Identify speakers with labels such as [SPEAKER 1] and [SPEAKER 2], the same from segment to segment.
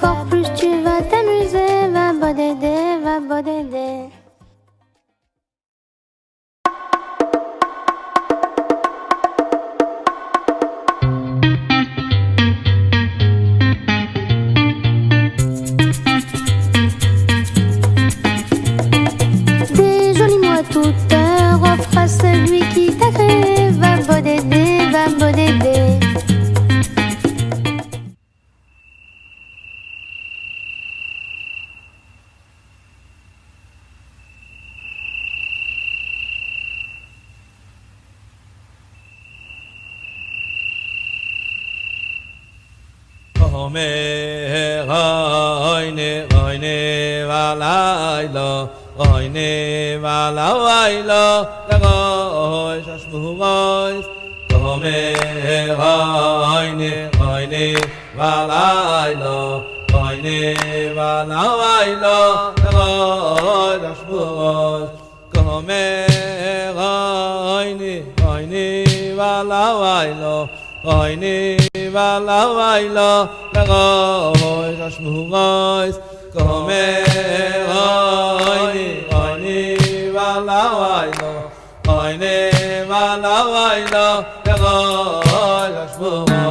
[SPEAKER 1] encore plus tu vas t'amuser. Va bodédé, va bodédé. Des jolis mots à toute heure, offre à celui qui t'a créé. Va bodédé, va bodédé.
[SPEAKER 2] Omer oyne oyne valaylo oyne valaylo dagoy shashmugoy Omer oyne oyne valaylo oyne valaylo dagoy shashmugoy Omer oyne oyne valaylo oyne valaylo dagoy shashmugoy Komer oyne oyne valaylo oyne valaylo dagoy shashmugoy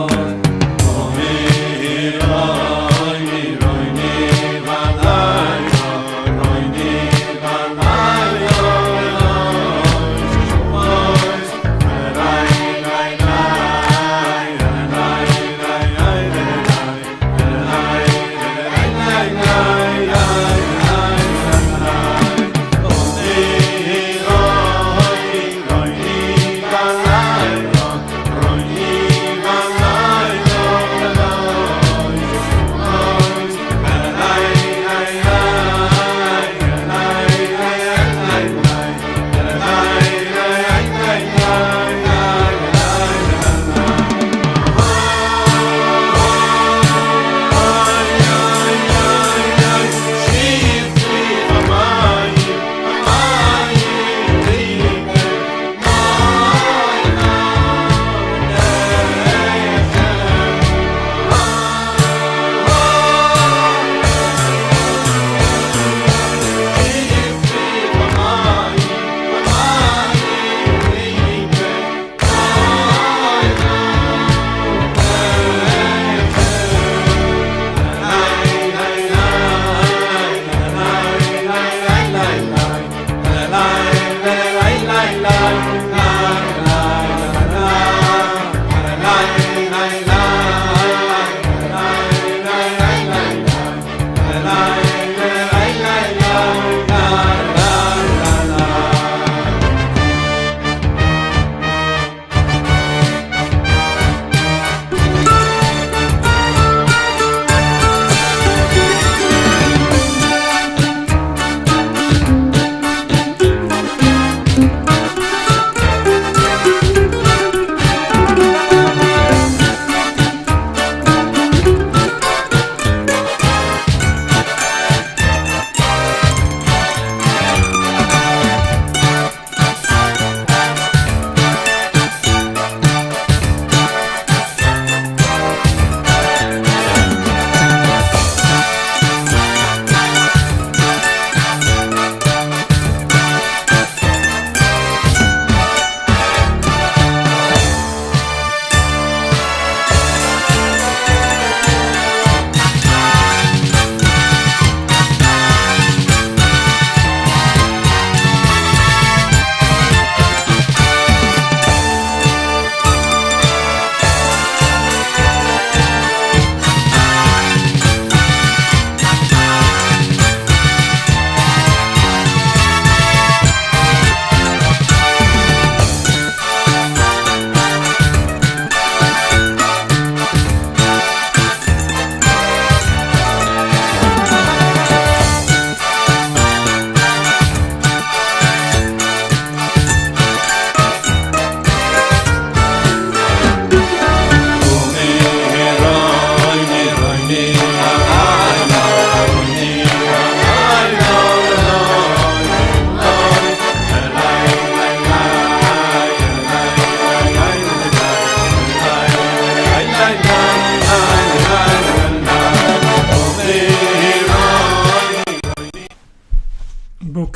[SPEAKER 2] Komer oyne oyne valaylo oyne valaylo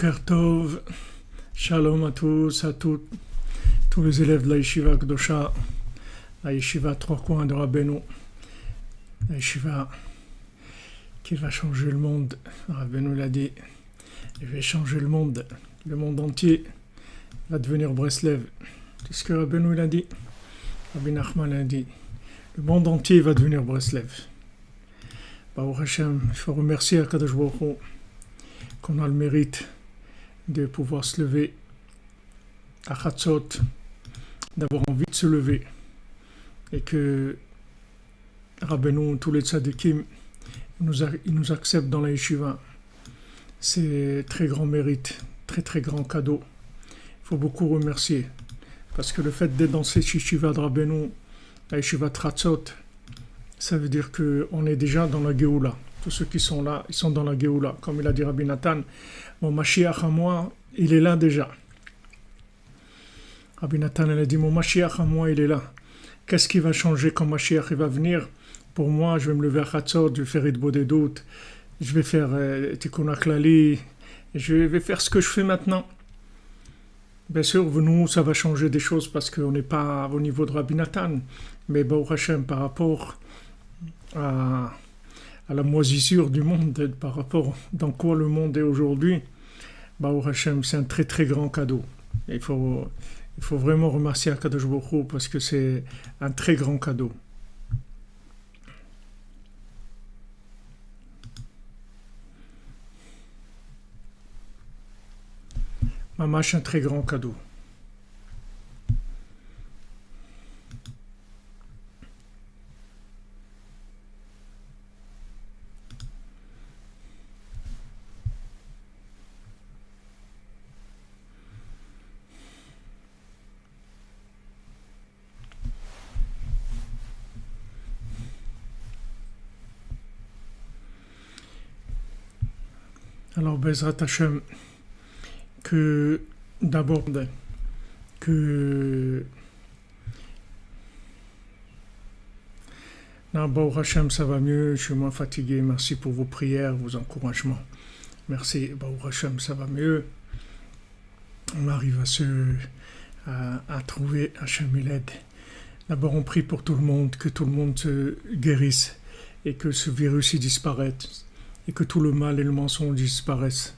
[SPEAKER 3] Boker Tov, Shalom à tous, à toutes, tous les élèves de la Yeshiva Kdosha, la Yeshiva Trois Coins de Rabbeinu, la Yeshiva qui va changer le monde. Rabbeinu l'a dit, il va changer le monde entier va devenir Breslev. C'est ce que Rabbeinu l'a dit, Rabbi Nachman l'a dit, le monde entier va devenir Breslev. Baruch Hashem, il faut remercier Akadosh Baruch Hu qu'on a le mérite de pouvoir se lever à Chatzot, d'avoir envie de se lever, et que Rabbeinu, tous les tzadikim, ils nous acceptent dans la yeshiva. C'est très grand mérite, très très grand cadeau. Il faut beaucoup remercier, parce que le fait d'être dans cette yeshiva de Rabbeinu, la yeshiva de Chatzot, ça veut dire qu'on est déjà dans la Géoula. Tous ceux qui sont là, ils sont dans la Géoula. Comme il a dit Rabbi Nathan, mon Mashiach à moi, il est là déjà. Rabbi Nathan, il a dit, mon Mashiach à moi, il est là. Qu'est-ce qui va changer quand Mashiach il va venir? Pour moi, je vais me lever à Chatzot, je vais faire Idbodedut, je vais faire Tikkun HaKlali, je vais faire ce que je fais maintenant. Bien sûr, nous, ça va changer des choses parce qu'on n'est pas au niveau de Rabbi Nathan. Mais Baruch Hashem, par rapport à la moisissure du monde, par rapport dans quoi le monde est aujourd'hui, Baruch Hashem, c'est un très très grand cadeau. Il faut vraiment remercier Akadosh Baruch Hu parce que c'est un très grand cadeau. Mamash, un très grand cadeau. Alors, Bezrat Hashem, que d'abord, Baruch Hashem, ça va mieux, je suis moins fatigué, merci pour vos prières, vos encouragements. Merci, Baruch Hashem, ça va mieux. On arrive à trouver Hashem il aide. D'abord, on prie pour tout le monde, que tout le monde se guérisse et que ce virus y disparaisse et que tout le mal et le mensonge disparaissent.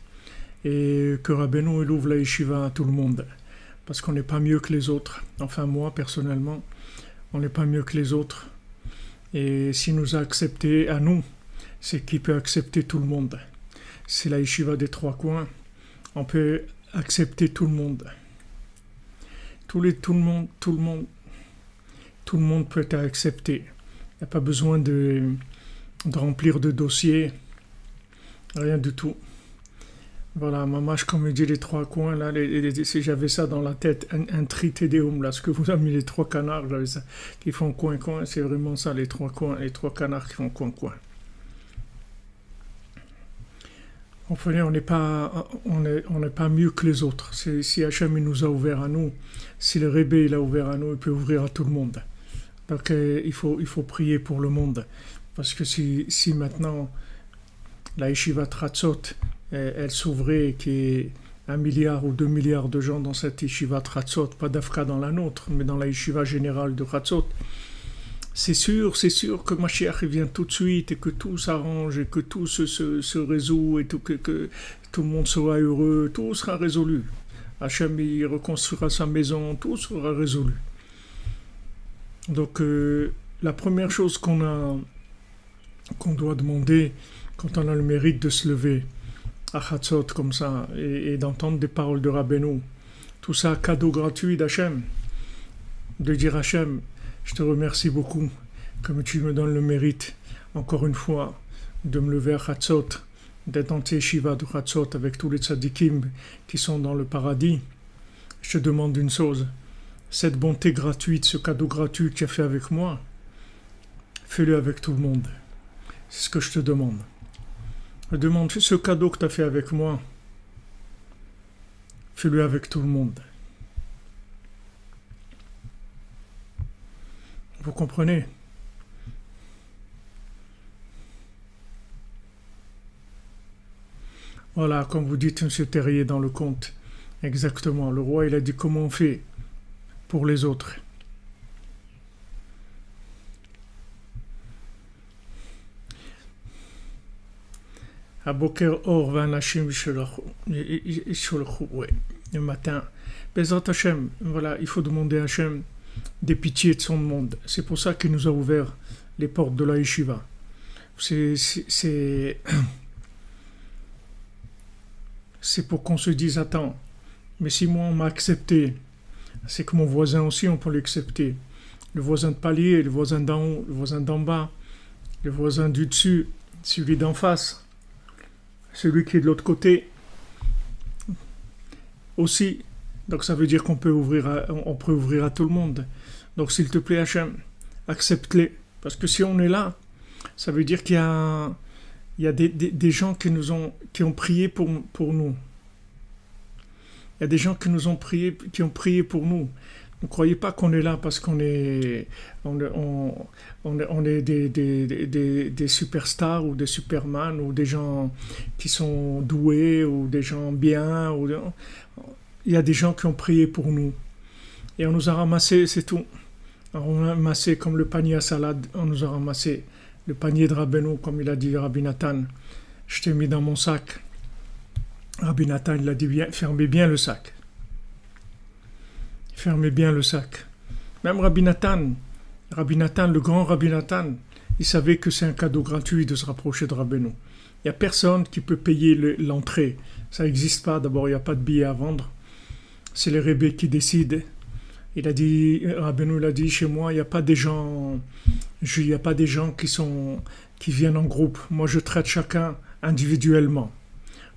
[SPEAKER 3] Et que Rabbeinu il ouvre la yeshiva à tout le monde, parce qu'on n'est pas mieux que les autres. Enfin, moi, personnellement, on n'est pas mieux que les autres. Et s'il nous a accepté à nous, c'est qu'il peut accepter tout le monde. C'est la yeshiva des trois coins. On peut accepter tout le monde. Tout le monde peut être accepté. Il n'y a pas besoin de remplir de dossiers. Rien du tout. Voilà, mamash, comme il dit les trois coins, là, si j'avais ça dans la tête, un tritédéum, là, ce que vous avez mis les trois canards, j'avais ça, qui font coin-coin, c'est vraiment ça, les trois coins, les trois canards qui font coin-coin. Comprenez, on n'est pas mieux que les autres. Si Hachem il nous a ouvert à nous, si le Rebbe il a ouvert à nous, il peut ouvrir à tout le monde. Donc il faut prier pour le monde, parce que si maintenant la Yeshiva Tratzot, elle s'ouvrait, qu'il y ait 1 milliard ou 2 milliards de gens dans cette Yeshiva Tratzot, pas d'Afka dans la nôtre, mais dans la Yeshiva générale de Tratzot, c'est sûr que Mashiach vient tout de suite et que tout s'arrange et que tout se résout et que tout le monde sera heureux, tout sera résolu. Hachem il reconstruira sa maison, tout sera résolu. Donc la première chose qu'on doit demander quand on a le mérite de se lever à Chatzot comme ça et d'entendre des paroles de Rabbeinu, tout ça cadeau gratuit d'Hachem, de dire Hachem, je te remercie beaucoup comme tu me donnes le mérite encore une fois de me lever à Chatzot, d'être dans tes yeshiva de Chatzot avec tous les tzadikim qui sont dans le paradis. Je te demande une chose, cette bonté gratuite, ce cadeau gratuit que tu as fait avec moi, fais-le avec tout le monde. C'est ce que je te demande. Je demande ce cadeau que tu as fait avec moi, fais-le avec tout le monde. Vous comprenez? Voilà, comme vous dites, M. Terrier, dans le conte. Exactement. Le roi, il a dit comment on fait pour les autres. Aboker or vanashim sholchu, ouais, le matin. Bezrat Hashem, voilà, il faut demander à Hashem des pitiés de son monde. C'est pour ça qu'il nous a ouvert les portes de la yeshiva. C'est pour qu'on se dise, attends, mais si moi on m'a accepté, c'est que mon voisin aussi on peut l'accepter. Le voisin de palier, le voisin d'en haut, le voisin d'en bas, le voisin du dessus, celui d'en face, celui qui est de l'autre côté aussi. Donc ça veut dire qu'on peut ouvrir à tout le monde. Donc s'il te plaît Hachem, accepte-les. Parce que si on est là, ça veut dire qu'il y a des gens qui ont prié pour nous. Il y a des gens qui ont prié pour nous. Ne croyez pas qu'on est là parce qu'on est des superstars ou des superman ou des gens qui sont doués ou des gens bien. Il y a des gens qui ont prié pour nous. Et on nous a ramassé, c'est tout. Alors on a ramassé comme le panier à salade, on nous a ramassé le panier de Rabbeinu, comme il a dit Rabbi Nathan. Je t'ai mis dans mon sac. Rabbi Nathan, il a dit bien, fermez bien le sac. Fermez bien le sac. Même Rabbi Nathan, le grand Rabbi Nathan, il savait que c'est un cadeau gratuit de se rapprocher de Rabbeinu. Il n'y a personne qui peut payer l'entrée. Ça n'existe pas. D'abord, il n'y a pas de billets à vendre. C'est les rébés qui décident. Il a dit, Rabbeinu l'a dit, chez moi, il n'y a pas des gens qui viennent en groupe. Moi, je traite chacun individuellement.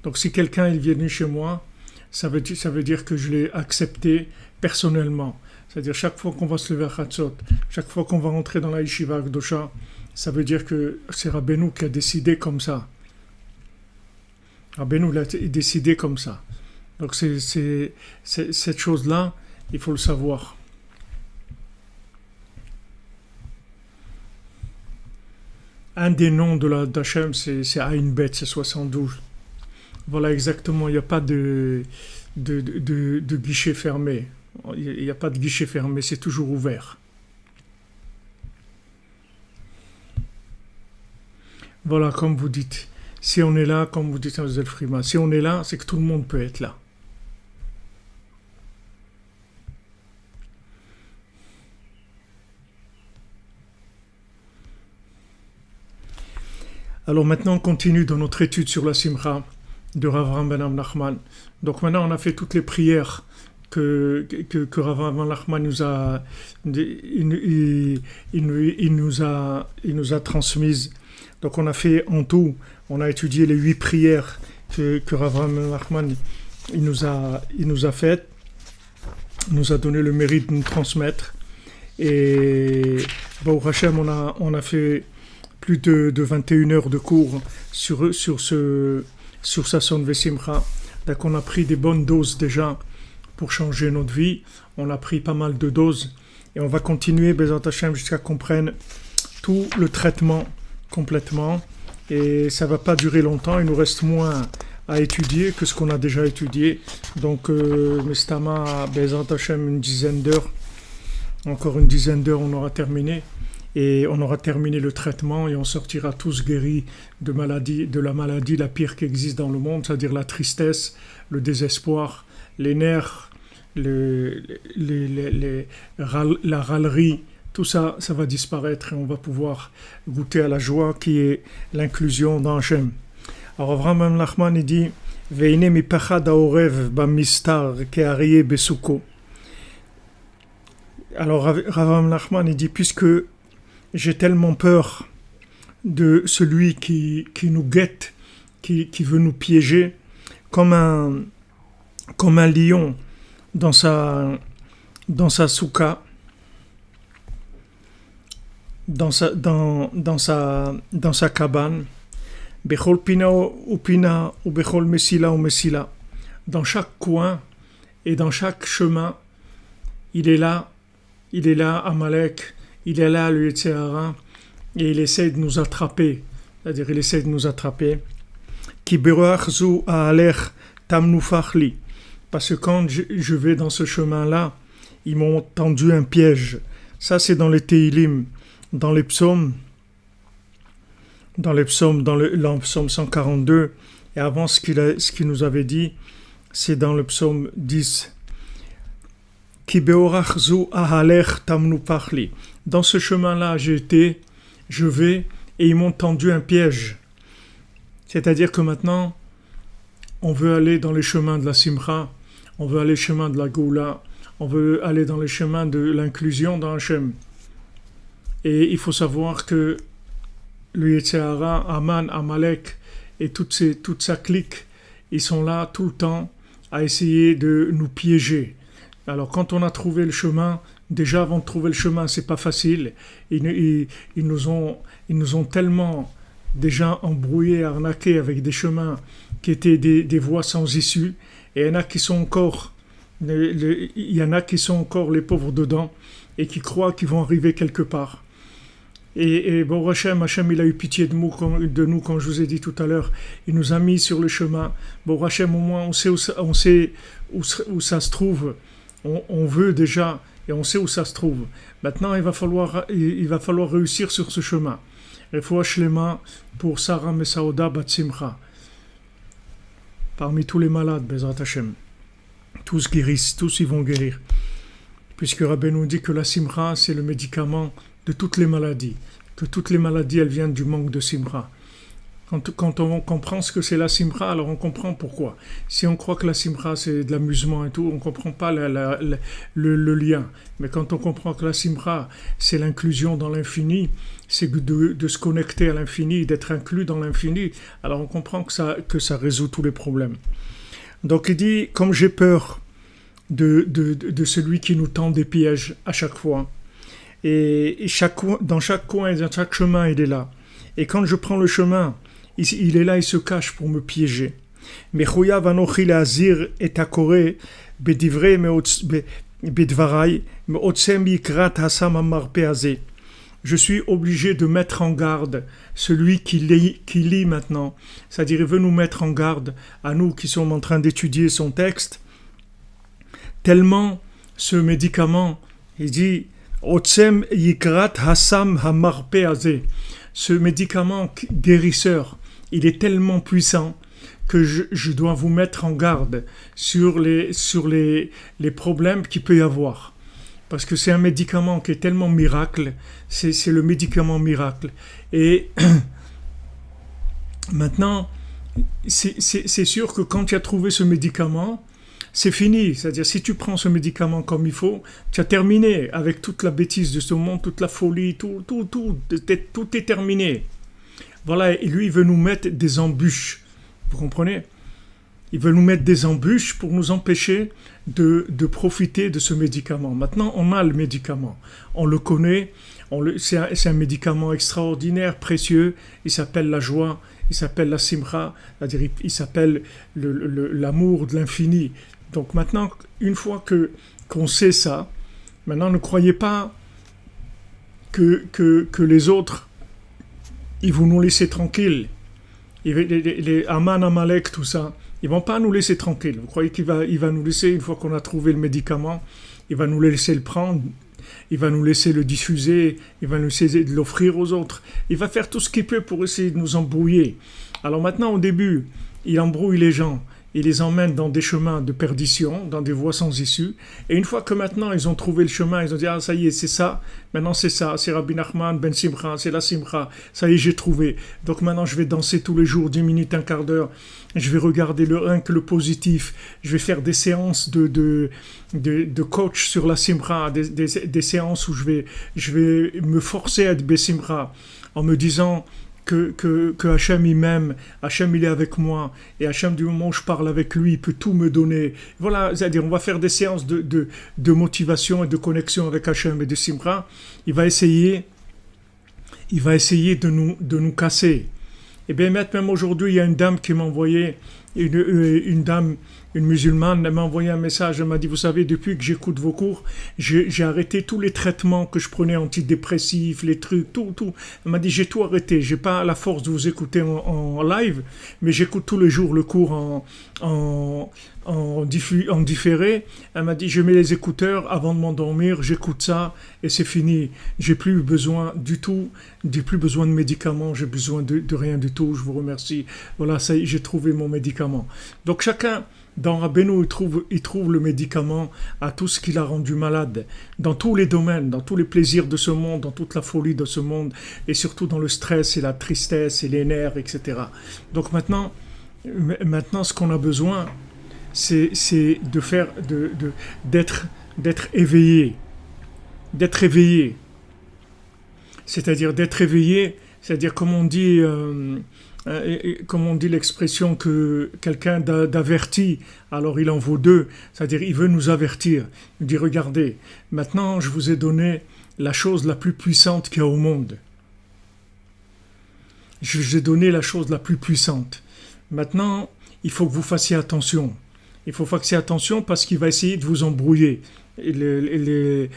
[SPEAKER 3] Donc, si quelqu'un est venu chez moi, ça veut dire que je l'ai accepté personnellement. C'est-à-dire, chaque fois qu'on va se lever à Chatzot, chaque fois qu'on va rentrer dans la Yeshiva Akdosha, ça veut dire que c'est Rabbeinu qui a décidé comme ça. Rabbeinu l'a décidé comme ça. Donc, c'est cette chose-là, il faut le savoir. Un des noms d'Hachem, c'est Aïn Bet, c'est 72. Voilà, exactement, il n'y a pas de guichet fermé. Il n'y a pas de guichet fermé, c'est toujours ouvert. Voilà, comme vous dites. Si on est là, comme vous dites à Zel Frima, si on est là, c'est que tout le monde peut être là. Alors maintenant, on continue dans notre étude sur la Simcha de Rav Avraham ben Nachman. Donc maintenant, on a fait toutes les prières que Rav Avraham ben Nachman nous a transmises. Donc on a fait en tout, on a étudié les 8 prières que Rav Avraham ben Nachman il nous a faites, nous a donné le mérite de nous transmettre. Et Baruch Hashem, on a fait plus de 21 heures de cours sur Sasson Vesimcha. Donc on a pris des bonnes doses déjà pour changer notre vie. On a pris pas mal de doses et on va continuer Bezat Hashem jusqu'à qu'on prenne tout le traitement complètement. Et ça va pas durer longtemps, il nous reste moins à étudier que ce qu'on a déjà étudié. Donc Mestama Bezat Hashem une dizaine d'heures. Encore une dizaine d'heures on aura terminé. Et on aura terminé le traitement et on sortira tous guéris de la maladie la pire qui existe dans le monde, c'est-à-dire la tristesse, le désespoir, les nerfs, la râlerie, tout ça, ça va disparaître et on va pouvoir goûter à la joie qui est l'inclusion dans Hachem. Alors Avraham ben Nachman il dit Veine mi pachad haorev bamistar ke'aryeh besuko. Alors Avraham ben Nachman il dit puisque j'ai tellement peur de celui qui nous guette, qui veut nous piéger, comme un lion dans sa souka, dans sa cabane. Bechol pina ou pina ou bechol mesila ou mesila. Dans chaque coin et dans chaque chemin, il est là, Amalek. Il est là, le Yetzirah, et il essaie de nous attraper. C'est-à-dire, il essaie de nous attraper. Ki berachzu aalech tamnufachli. Parce que quand je vais dans ce chemin-là, ils m'ont tendu un piège. Ça, c'est dans les Teilim, dans les psaumes, dans le psaume 142. Et avant, ce qu'il nous avait dit, c'est dans le psaume 10. Ki beorachzu ahalech tamnufachli. Dans ce chemin-là, je vais, et ils m'ont tendu un piège. C'est-à-dire que maintenant, on veut aller dans les chemins de la Simcha, on veut aller chemin de la Goula, on veut aller dans les chemins de l'inclusion dans Hachem. Et il faut savoir que le Yetzer Hara, Aman, Amalek et toute sa clique, ils sont là tout le temps à essayer de nous piéger. Alors quand on a trouvé le chemin, déjà avant de trouver le chemin, c'est pas facile. Ils nous ont tellement déjà embrouillés, arnaqués avec des chemins qui étaient des voies sans issue. Et il y en a qui sont encore les pauvres dedans et qui croient qu'ils vont arriver quelque part. Et bon, Hachem, il a eu pitié de nous, comme je vous ai dit tout à l'heure. Il nous a mis sur le chemin. Bon, Hachem, au moins, on sait où ça se trouve. On veut déjà, et on sait où ça se trouve. Maintenant, il va falloir réussir sur ce chemin. Refoua shlema pour Sarah Mesaoda Bat Simcha. Parmi tous les malades, Bezrat Hashem. Tous guérissent, tous ils vont guérir. Puisque Rabbi nous dit que la Simcha, c'est le médicament de toutes les maladies. Que toutes les maladies, elles viennent du manque de Simcha. Quand on comprend ce que c'est la Simcha, alors on comprend pourquoi. Si on croit que la Simcha, c'est de l'amusement et tout, on ne comprend pas le lien. Mais quand on comprend que la Simcha, c'est l'inclusion dans l'infini, c'est de se connecter à l'infini, d'être inclus dans l'infini, alors on comprend que ça résout tous les problèmes. Donc il dit, comme j'ai peur de celui qui nous tend des pièges à chaque fois, et dans chaque coin, dans chaque chemin, il est là. Et quand je prends le chemin, il est là, il se cache pour me piéger. Mechuyav anochi leazir et akore bedivrei bedvarai meotsem yikrat hasam hamarpe hazeh. Je suis obligé de mettre en garde celui qui lit maintenant. C'est-à-dire, il veut nous mettre en garde, à nous qui sommes en train d'étudier son texte. Tellement ce médicament, il dit Otsem yikrat hasam hamarpe hazeh. Ce médicament guérisseur, il est tellement puissant que je dois vous mettre en garde sur les problèmes qu'il peut y avoir. Parce que c'est un médicament qui est tellement miracle, c'est le médicament miracle. Et maintenant, c'est sûr que quand tu as trouvé ce médicament, c'est fini. C'est-à-dire, si tu prends ce médicament comme il faut, tu as terminé avec toute la bêtise de ce monde, toute la folie, tout est terminé. Voilà, et lui, il veut nous mettre des embûches. Vous comprenez ? Il veut nous mettre des embûches pour nous empêcher de profiter de ce médicament. Maintenant, on a le médicament. On le connaît. C'est un médicament extraordinaire, précieux. Il s'appelle la joie. Il s'appelle la simcha. C'est-à-dire, il s'appelle l'amour de l'infini. Donc maintenant, une fois qu'on sait ça, maintenant ne croyez pas que les autres, ils vont nous laisser tranquilles. Les Aman, Amalek, tout ça, ils vont pas nous laisser tranquilles. Vous croyez qu'il va nous laisser, une fois qu'on a trouvé le médicament, il va nous laisser le prendre, il va nous laisser le diffuser, il va nous laisser de l'offrir aux autres. Il va faire tout ce qu'il peut pour essayer de nous embrouiller. Alors maintenant, au début, il embrouille les gens. Il les emmène dans des chemins de perdition, dans des voies sans issue. Et une fois que maintenant ils ont trouvé le chemin, ils ont dit « Ah, ça y est, c'est ça. Maintenant, c'est ça. C'est Rabbi Nachman ben Simcha. C'est la Simcha. Ça y est, j'ai trouvé. Donc maintenant, je vais danser tous les jours, 10 minutes, un quart d'heure. Je vais regarder rien que le positif. Je vais faire des séances de coach sur la Simcha, des séances où je vais me forcer à être Bessimcha en me disant... Que Hachem il m'aime, Hachem il est avec moi, et Hachem du moment où je parle avec lui, il peut tout me donner. Voilà, c'est-à-dire on va faire des séances de motivation et de connexion avec Hachem et de Simcha. Il va essayer de nous casser. Et bien même aujourd'hui, il y a une dame qui m'a envoyé une dame, une musulmane, elle m'a envoyé un message, elle m'a dit, vous savez, depuis que j'écoute vos cours, j'ai arrêté tous les traitements que je prenais, antidépressifs, les trucs, tout. Elle m'a dit, j'ai tout arrêté, j'ai pas la force de vous écouter en live, mais j'écoute tous les jours le cours en différé. Elle m'a dit, je mets les écouteurs avant de m'endormir, j'écoute ça et c'est fini. J'ai plus besoin du tout, j'ai plus besoin de médicaments, j'ai besoin de rien du tout, je vous remercie. Voilà, ça y est, j'ai trouvé mon médicament. Donc chacun, dans Rabbeinu, il trouve le médicament à tout ce qui l'a rendu malade, dans tous les domaines, dans tous les plaisirs de ce monde, dans toute la folie de ce monde, et surtout dans le stress et la tristesse et les nerfs, etc. Donc maintenant ce qu'on a besoin, c'est de faire, d'être éveillé, c'est-à-dire d'être éveillé, c'est-à-dire comme on dit l'expression que quelqu'un d'averti, alors il en vaut deux, c'est-à-dire il veut nous avertir, il dit regardez, maintenant je vous ai donné la chose la plus puissante qu'il y a au monde. Je vous ai donné la chose la plus puissante. Maintenant, il faut que vous fassiez attention. Il faut faire attention parce qu'il va essayer de vous embrouiller. Celui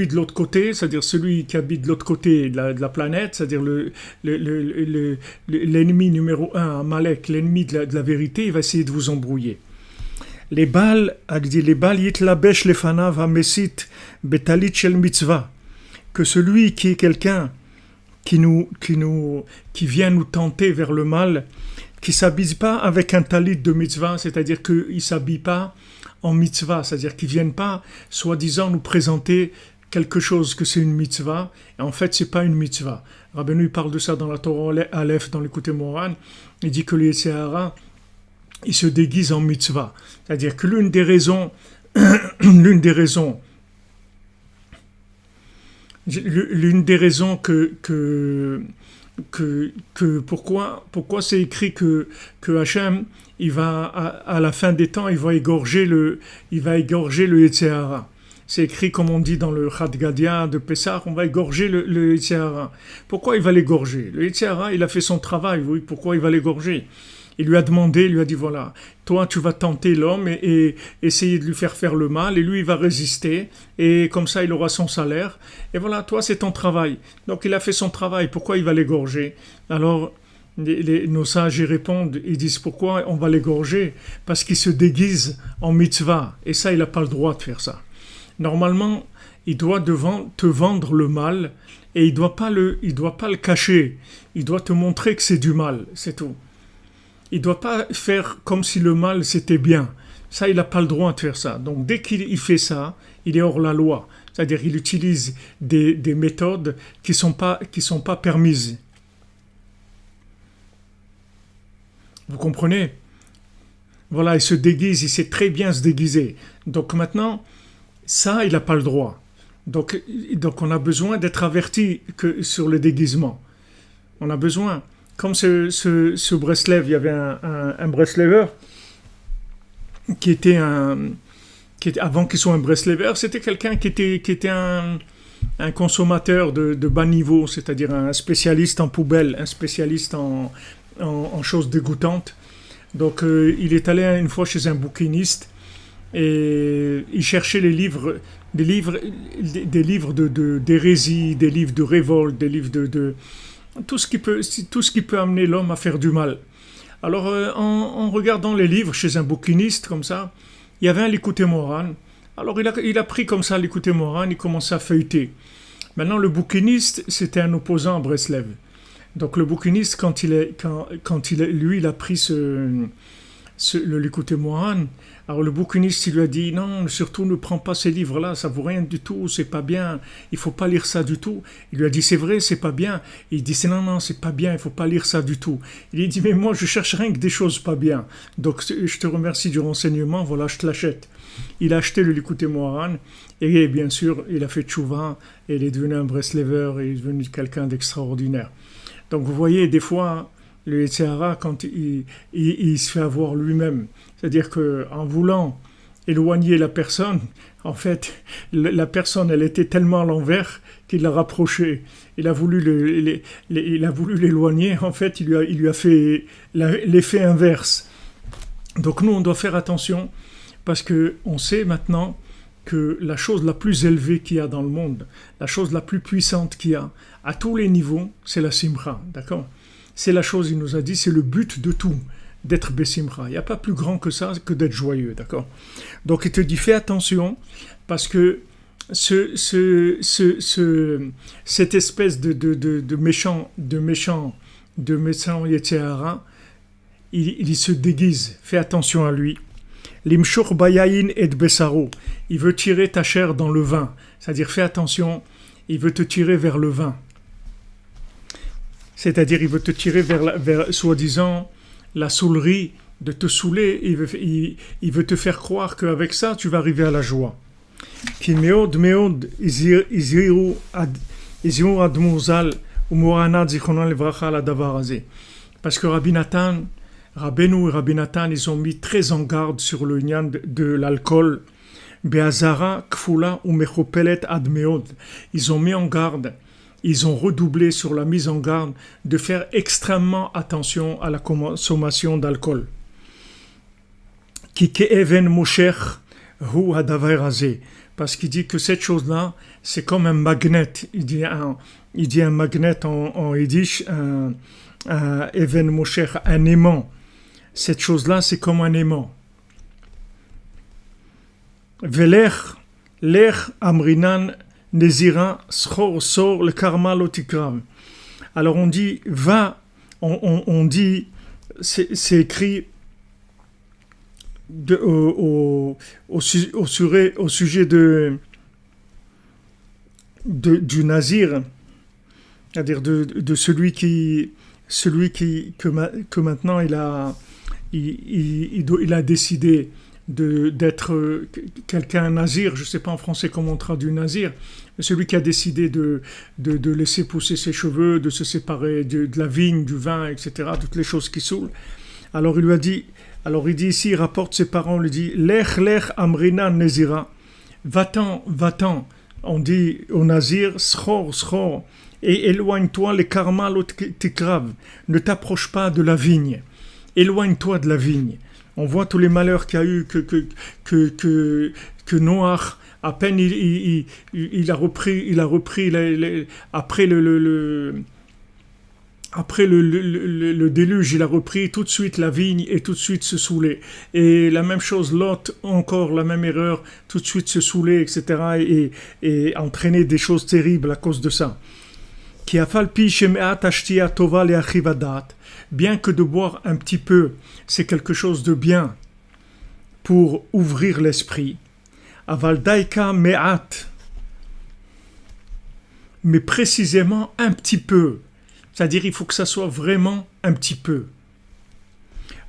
[SPEAKER 3] de l'autre côté, c'est-à-dire celui qui habite de l'autre côté de la planète, c'est-à-dire l'ennemi numéro 1, Amalek, l'ennemi de la vérité, il va essayer de vous embrouiller. Les Baal yitlabesh lefanav hamesit betalit shel mitzvah, que celui qui est quelqu'un qui vient nous tenter vers le mal, qui s'habille pas avec un talit de mitzvah, c'est-à-dire qu'il s'habille pas en mitzvah, c'est-à-dire qu'ils viennent pas soi-disant nous présenter quelque chose que c'est une mitzvah, et en fait c'est pas une mitzvah. Rabbeinu parle de ça dans la Torah Aleph, dans l'Écoute Moran, il dit que le Yetzer Hara, il se déguise en mitzvah, c'est-à-dire que l'une des raisons que pourquoi c'est écrit que Hachem il va à la fin des temps il va égorger le Yetzer Hara. C'est écrit comme on dit dans le Chad Gadia de Pessah, on va égorger le Yetzer Hara. Pourquoi il va l'égorger? Le Yetzer Hara, il a fait son travail, oui, pourquoi il va l'égorger? Il lui a demandé, il lui a dit voilà, toi tu vas tenter l'homme et essayer de lui faire le mal, et lui il va résister, et comme ça il aura son salaire, et voilà, toi c'est ton travail. Donc il a fait son travail, pourquoi il va l'égorger? Alors nos sages y répondent, ils disent pourquoi on va l'égorger? Parce qu'il se déguise en mitzvah, et ça il n'a pas le droit de faire ça. Normalement, il doit te vendre le mal, et il doit pas le cacher, il doit te montrer que c'est du mal, c'est tout. Il ne doit pas faire comme si le mal c'était bien. Ça, il n'a pas le droit de faire ça. Donc dès qu'il fait ça, il est hors la loi. C'est-à-dire qu'il utilise des méthodes qui sont pas permises. Vous comprenez? Voilà, il se déguise, il sait très bien se déguiser. Donc maintenant, ça, il n'a pas le droit. Donc on a besoin d'être averti sur le déguisement. On a besoin. Comme ce Breslev, il y avait un Breslever qui était avant qu'il soit un Breslever, c'était quelqu'un qui était un consommateur de bas niveau, c'est-à-dire un spécialiste en poubelle, un spécialiste en choses dégoûtantes. Donc il est allé une fois chez un bouquiniste et il cherchait des livres d'hérésie, des livres de révolte, des livres de tout ce qui peut amener l'homme à faire du mal. Alors, en regardant les livres chez un bouquiniste, comme ça, il y avait un Likutei Moharan. Alors, il a pris comme ça le Likutei Moharan, il commençait à feuilleter. Maintenant, le bouquiniste, c'était un opposant à Breslev. Donc, le bouquiniste, quand il a pris le Likutei Moharan, alors le bouquiniste, il lui a dit « Non, surtout ne prends pas ces livres-là, ça vaut rien du tout, c'est pas bien, il faut pas lire ça du tout. » Il lui a dit « C'est vrai, c'est pas bien. » Il dit « Non, c'est pas bien, il faut pas lire ça du tout. » Il lui dit « Mais moi, je cherche rien que des choses pas bien. Donc, je te remercie du renseignement, voilà, je te l'achète. » Il a acheté le Likutei Moharan, et bien sûr, il a fait tchouva, et il est devenu un Breslever, et il est devenu quelqu'un d'extraordinaire. Donc, vous voyez, des fois, le Yetzer Hara, quand il se fait avoir lui-même, c'est-à-dire qu'en voulant éloigner la personne, en fait, la personne, elle était tellement à l'envers qu'il l'a rapproché. Il a voulu l'éloigner. En fait, il lui a fait l'effet inverse. Donc nous, on doit faire attention parce que on sait maintenant que la chose la plus élevée qu'il y a dans le monde, la chose la plus puissante qu'il y a, à tous les niveaux, c'est la simcha, d'accord? C'est la chose, il nous a dit, c'est le but de tout, d'être besimcha. Il n'y a pas plus grand que ça, que d'être joyeux, d'accord? Donc il te dit, fais attention, parce que cette espèce de méchant Yetzirah, il se déguise, fais attention à lui. Limshur bayayin et besaro, il veut tirer ta chair dans le vin, c'est-à-dire fais attention, il veut te tirer vers le vin. C'est-à-dire il veut te tirer vers soi-disant la saoulerie, de te saouler, il veut te faire croire qu'avec ça tu vas arriver à la joie. Ki meod iziru admur zal umoranat zichronon levracha la davar hazeh. Parce que Rabbi Rabbeinu et Rabbi Nathan, ils ont mis très en garde sur le nyan de l'alcool. Be'azara kfula ou mechopelet ad meod. Ils ont mis en garde, ils ont redoublé sur la mise en garde de faire extrêmement attention à la consommation d'alcool. Ki ke'even moshech hu hadavar hazeh. Parce qu'il dit que cette chose-là, c'est comme un magnet. Il dit un magnet en yiddish, un even moshech, un aimant. Cette chose-là, c'est comme un aimant. Velech, lech amrinan nezira schor sor le karma lotikram. Alors on dit va, on dit, c'est écrit au sujet du nazir, c'est-à-dire de celui que maintenant il a décidé d'être quelqu'un nazir, je ne sais pas en français comment on traduit nazir, mais celui qui a décidé de laisser pousser ses cheveux, de se séparer de la vigne, du vin, etc., toutes les choses qui saoulent. Alors il lui a dit, il dit ici, il rapporte ses parents, il lui dit, lech amrina nezira, va-t'en, on dit au nazir, schor, et éloigne-toi les karma tikrav, ne t'approche pas de la vigne. Éloigne-toi de la vigne. On voit tous les malheurs qu'il y a eu, que Noach, à peine il a repris après le déluge, il a repris tout de suite la vigne et tout de suite se saouler. Et la même chose, Lot, encore la même erreur, tout de suite se saouler, etc. et entraîner des choses terribles à cause de ça. Bien que de boire un petit peu, c'est quelque chose de bien pour ouvrir l'esprit. Aval daika me'at, mais précisément un petit peu. C'est-à-dire il faut que ça soit vraiment un petit peu.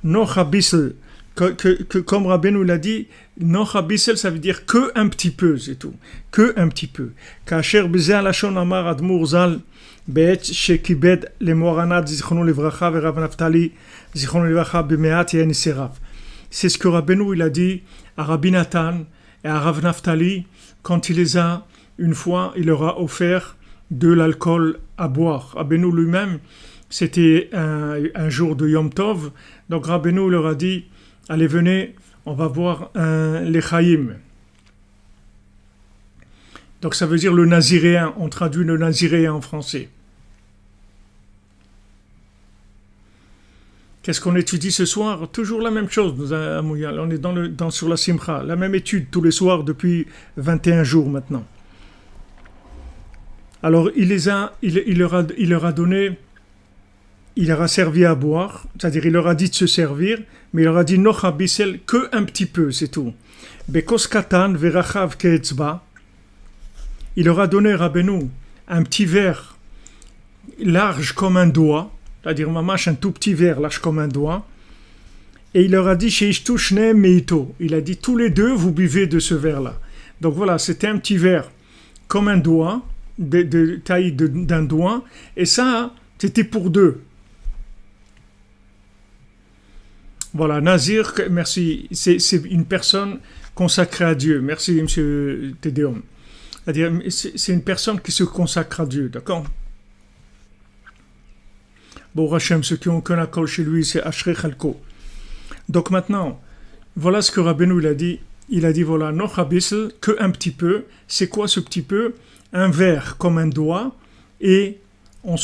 [SPEAKER 3] Nochabissel, comme Rabbeinu l'a dit, Nochabissel, ça veut dire que un petit peu, c'est tout. Que un petit peu. Kacher bezer lachon amar admur zal, be'et shekibed le moranat zichrono levracha ve Rav Naftali zichrono levracha bemeat yen seraf. C'est ce que Rabbeinu il a dit à Rabbi Nathan et à Rav Naftali quand il les a, une fois, il leur a offert de l'alcool à boire. Rabbeinu lui-même, c'était un jour de Yom Tov, donc Rabbeinu leur a dit, allez venez, on va boire un lechaïm. Donc ça veut dire le naziréen, on traduit le naziréen en français. Qu'est-ce qu'on étudie ce soir? Toujours la même chose, nous, à Mouyal. On est sur la Simcha, la même étude tous les soirs depuis 21 jours maintenant. Alors il leur a donné, il leur a servi à boire, c'est-à-dire il leur a dit de se servir, mais il leur a dit nocha bisel, que un petit peu, c'est tout. Bekos katan verachav keetzba, il leur a donné Rabbeinu un petit verre large comme un doigt, c'est-à-dire mamash un tout petit verre large comme un doigt, et il leur a dit sheishtu shne meito, il a dit tous les deux vous buvez de ce verre-là. Donc voilà, c'était un petit verre comme un doigt, de taille d'un doigt, et ça c'était pour deux. Voilà, Nazir, merci, c'est une personne consacré à Dieu. Merci, monsieur Tédéum. C'est-à-dire, c'est une personne qui se consacre à Dieu, d'accord? Bon, Hachem, ceux qui ont qu'un accord chez lui, c'est Ashrei Chalko. Donc maintenant, voilà ce que Rabbeinu il a dit. Il a dit, voilà, noch habissel, que un petit peu. C'est quoi ce petit peu? Un verre comme un doigt, et on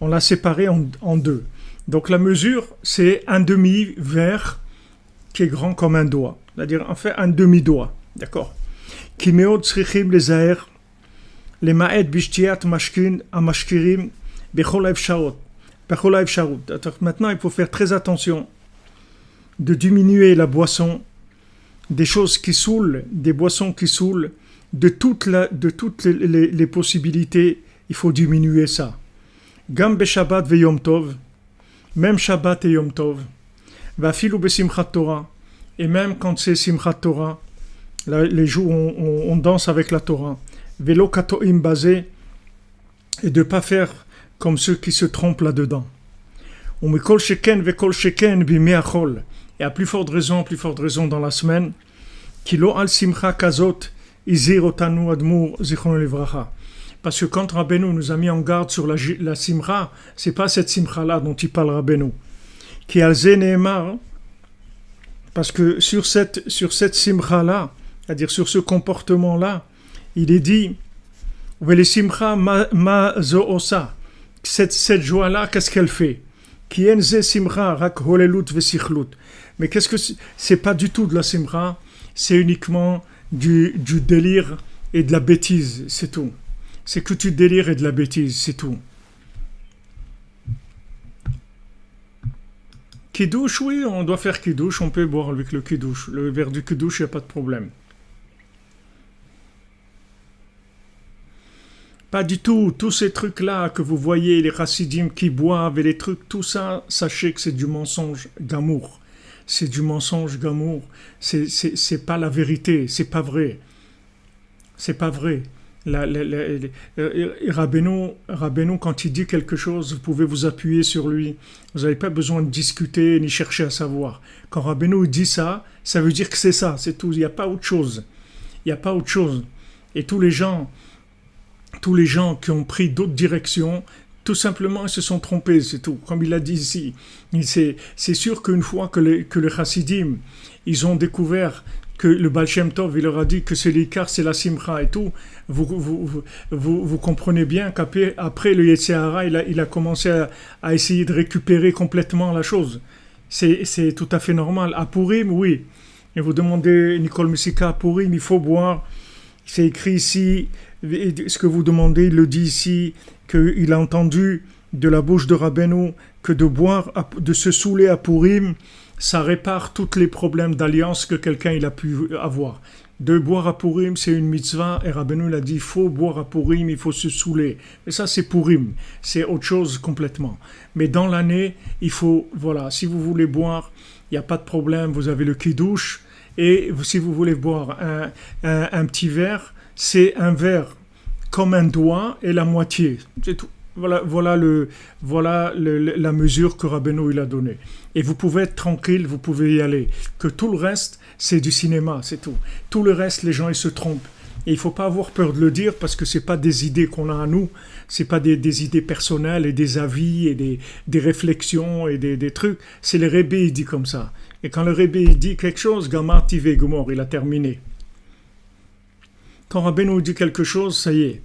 [SPEAKER 3] l'a séparé en deux. Donc la mesure, c'est un demi-verre qui est grand comme un doigt. C'est-à-dire, en fait, un demi-doigt. D'accord? Ki meod tzrichim lezaher, le ma'ed bishtiat mashkin amashkirim bechol haefsharot. Maintenant, il faut faire très attention de diminuer la boisson, des choses qui saoulent, des boissons qui saoulent, de toutes les possibilités, il faut diminuer ça. Gam be Shabbat ve Yom Tov, même Shabbat et Yom Tov, va filou be Simchat Torah, et même quand c'est Simchat Torah, les jours où on danse avec la Torah, velo katoim basé, et de ne pas faire comme ceux qui se trompent là-dedans. On me kol sheken ve kol sheken bimei achol, et à plus forte raison dans la semaine, kilo al simcha kazot, izir otanu admur zichron livracha. Parce que quand Rabbeinu nous a mis en garde sur la simcha, c'est pas cette simcha-là dont il parle Rabbeinu. Qui al ze neemar, parce que sur cette simcha-là, c'est-à-dire sur ce comportement-là, il est dit, vele simcha ma zo osa. Cette joie-là, qu'est-ce qu'elle fait? Ki en ze simcha rak holelut vesichlut. Mais qu'est-ce que c'est pas du tout de la simcha, c'est uniquement du délire et de la bêtise, c'est tout. C'est que du délire et de la bêtise, c'est tout. Kiddush, oui, on doit faire kiddush, on peut boire avec le kiddush. Le verre du kiddush, il n'y a pas de problème. Pas du tout. Tous ces trucs-là que vous voyez, les chassidim qui boivent et les trucs, tout ça, sachez que c'est du mensonge d'amour. C'est du mensonge d'amour. C'est pas la vérité. C'est pas vrai. C'est pas vrai. Rabbeinu, quand il dit quelque chose, vous pouvez vous appuyer sur lui. Vous n'avez pas besoin de discuter ni chercher à savoir. Quand Rabbeinu dit ça, ça veut dire que c'est ça. C'est tout. Il n'y a pas autre chose. Il n'y a pas autre chose. Et tous les gens qui ont pris d'autres directions, tout simplement, ils se sont trompés, c'est tout. Comme il a dit ici, c'est sûr qu'une fois que les chassidim, ils ont découvert que le Baal Shem Tov, il leur a dit que c'est l'Ikar, c'est la Simcha et tout, vous comprenez bien qu'après le Yetzer Hara, il a commencé à essayer de récupérer complètement la chose. C'est tout à fait normal. À Purim, oui. Et vous demandez, Nicole Messika, à Purim, il faut boire. C'est écrit ici, ce que vous demandez, il le dit ici, qu'il a entendu de la bouche de Rabbeinu que de boire, de se saouler à Purim, ça répare tous les problèmes d'alliance que quelqu'un il a pu avoir. De boire à Purim, c'est une mitzvah, et Rabbeinu l'a dit, il faut boire à Purim, il faut se saouler. Mais ça, c'est Purim, c'est autre chose complètement. Mais dans l'année, il faut, voilà, si vous voulez boire, il n'y a pas de problème, vous avez le kiddush, et si vous voulez boire un petit verre, c'est un verre comme un doigt et la moitié. C'est tout. Voilà la mesure que Rabbeinu il a donnée. Et vous pouvez être tranquille, vous pouvez y aller. Que tout le reste, c'est du cinéma, c'est tout. Tout le reste, les gens, ils se trompent. Et il ne faut pas avoir peur de le dire parce que ce n'est pas des idées qu'on a à nous, ce n'est pas des idées personnelles et des avis et des réflexions et des trucs. C'est le Rebbe, il dit comme ça. Et quand le Rebbe il dit quelque chose, Gamar Tive Gomor, il a terminé. Quand Rabbeinu dit quelque chose, ça y est.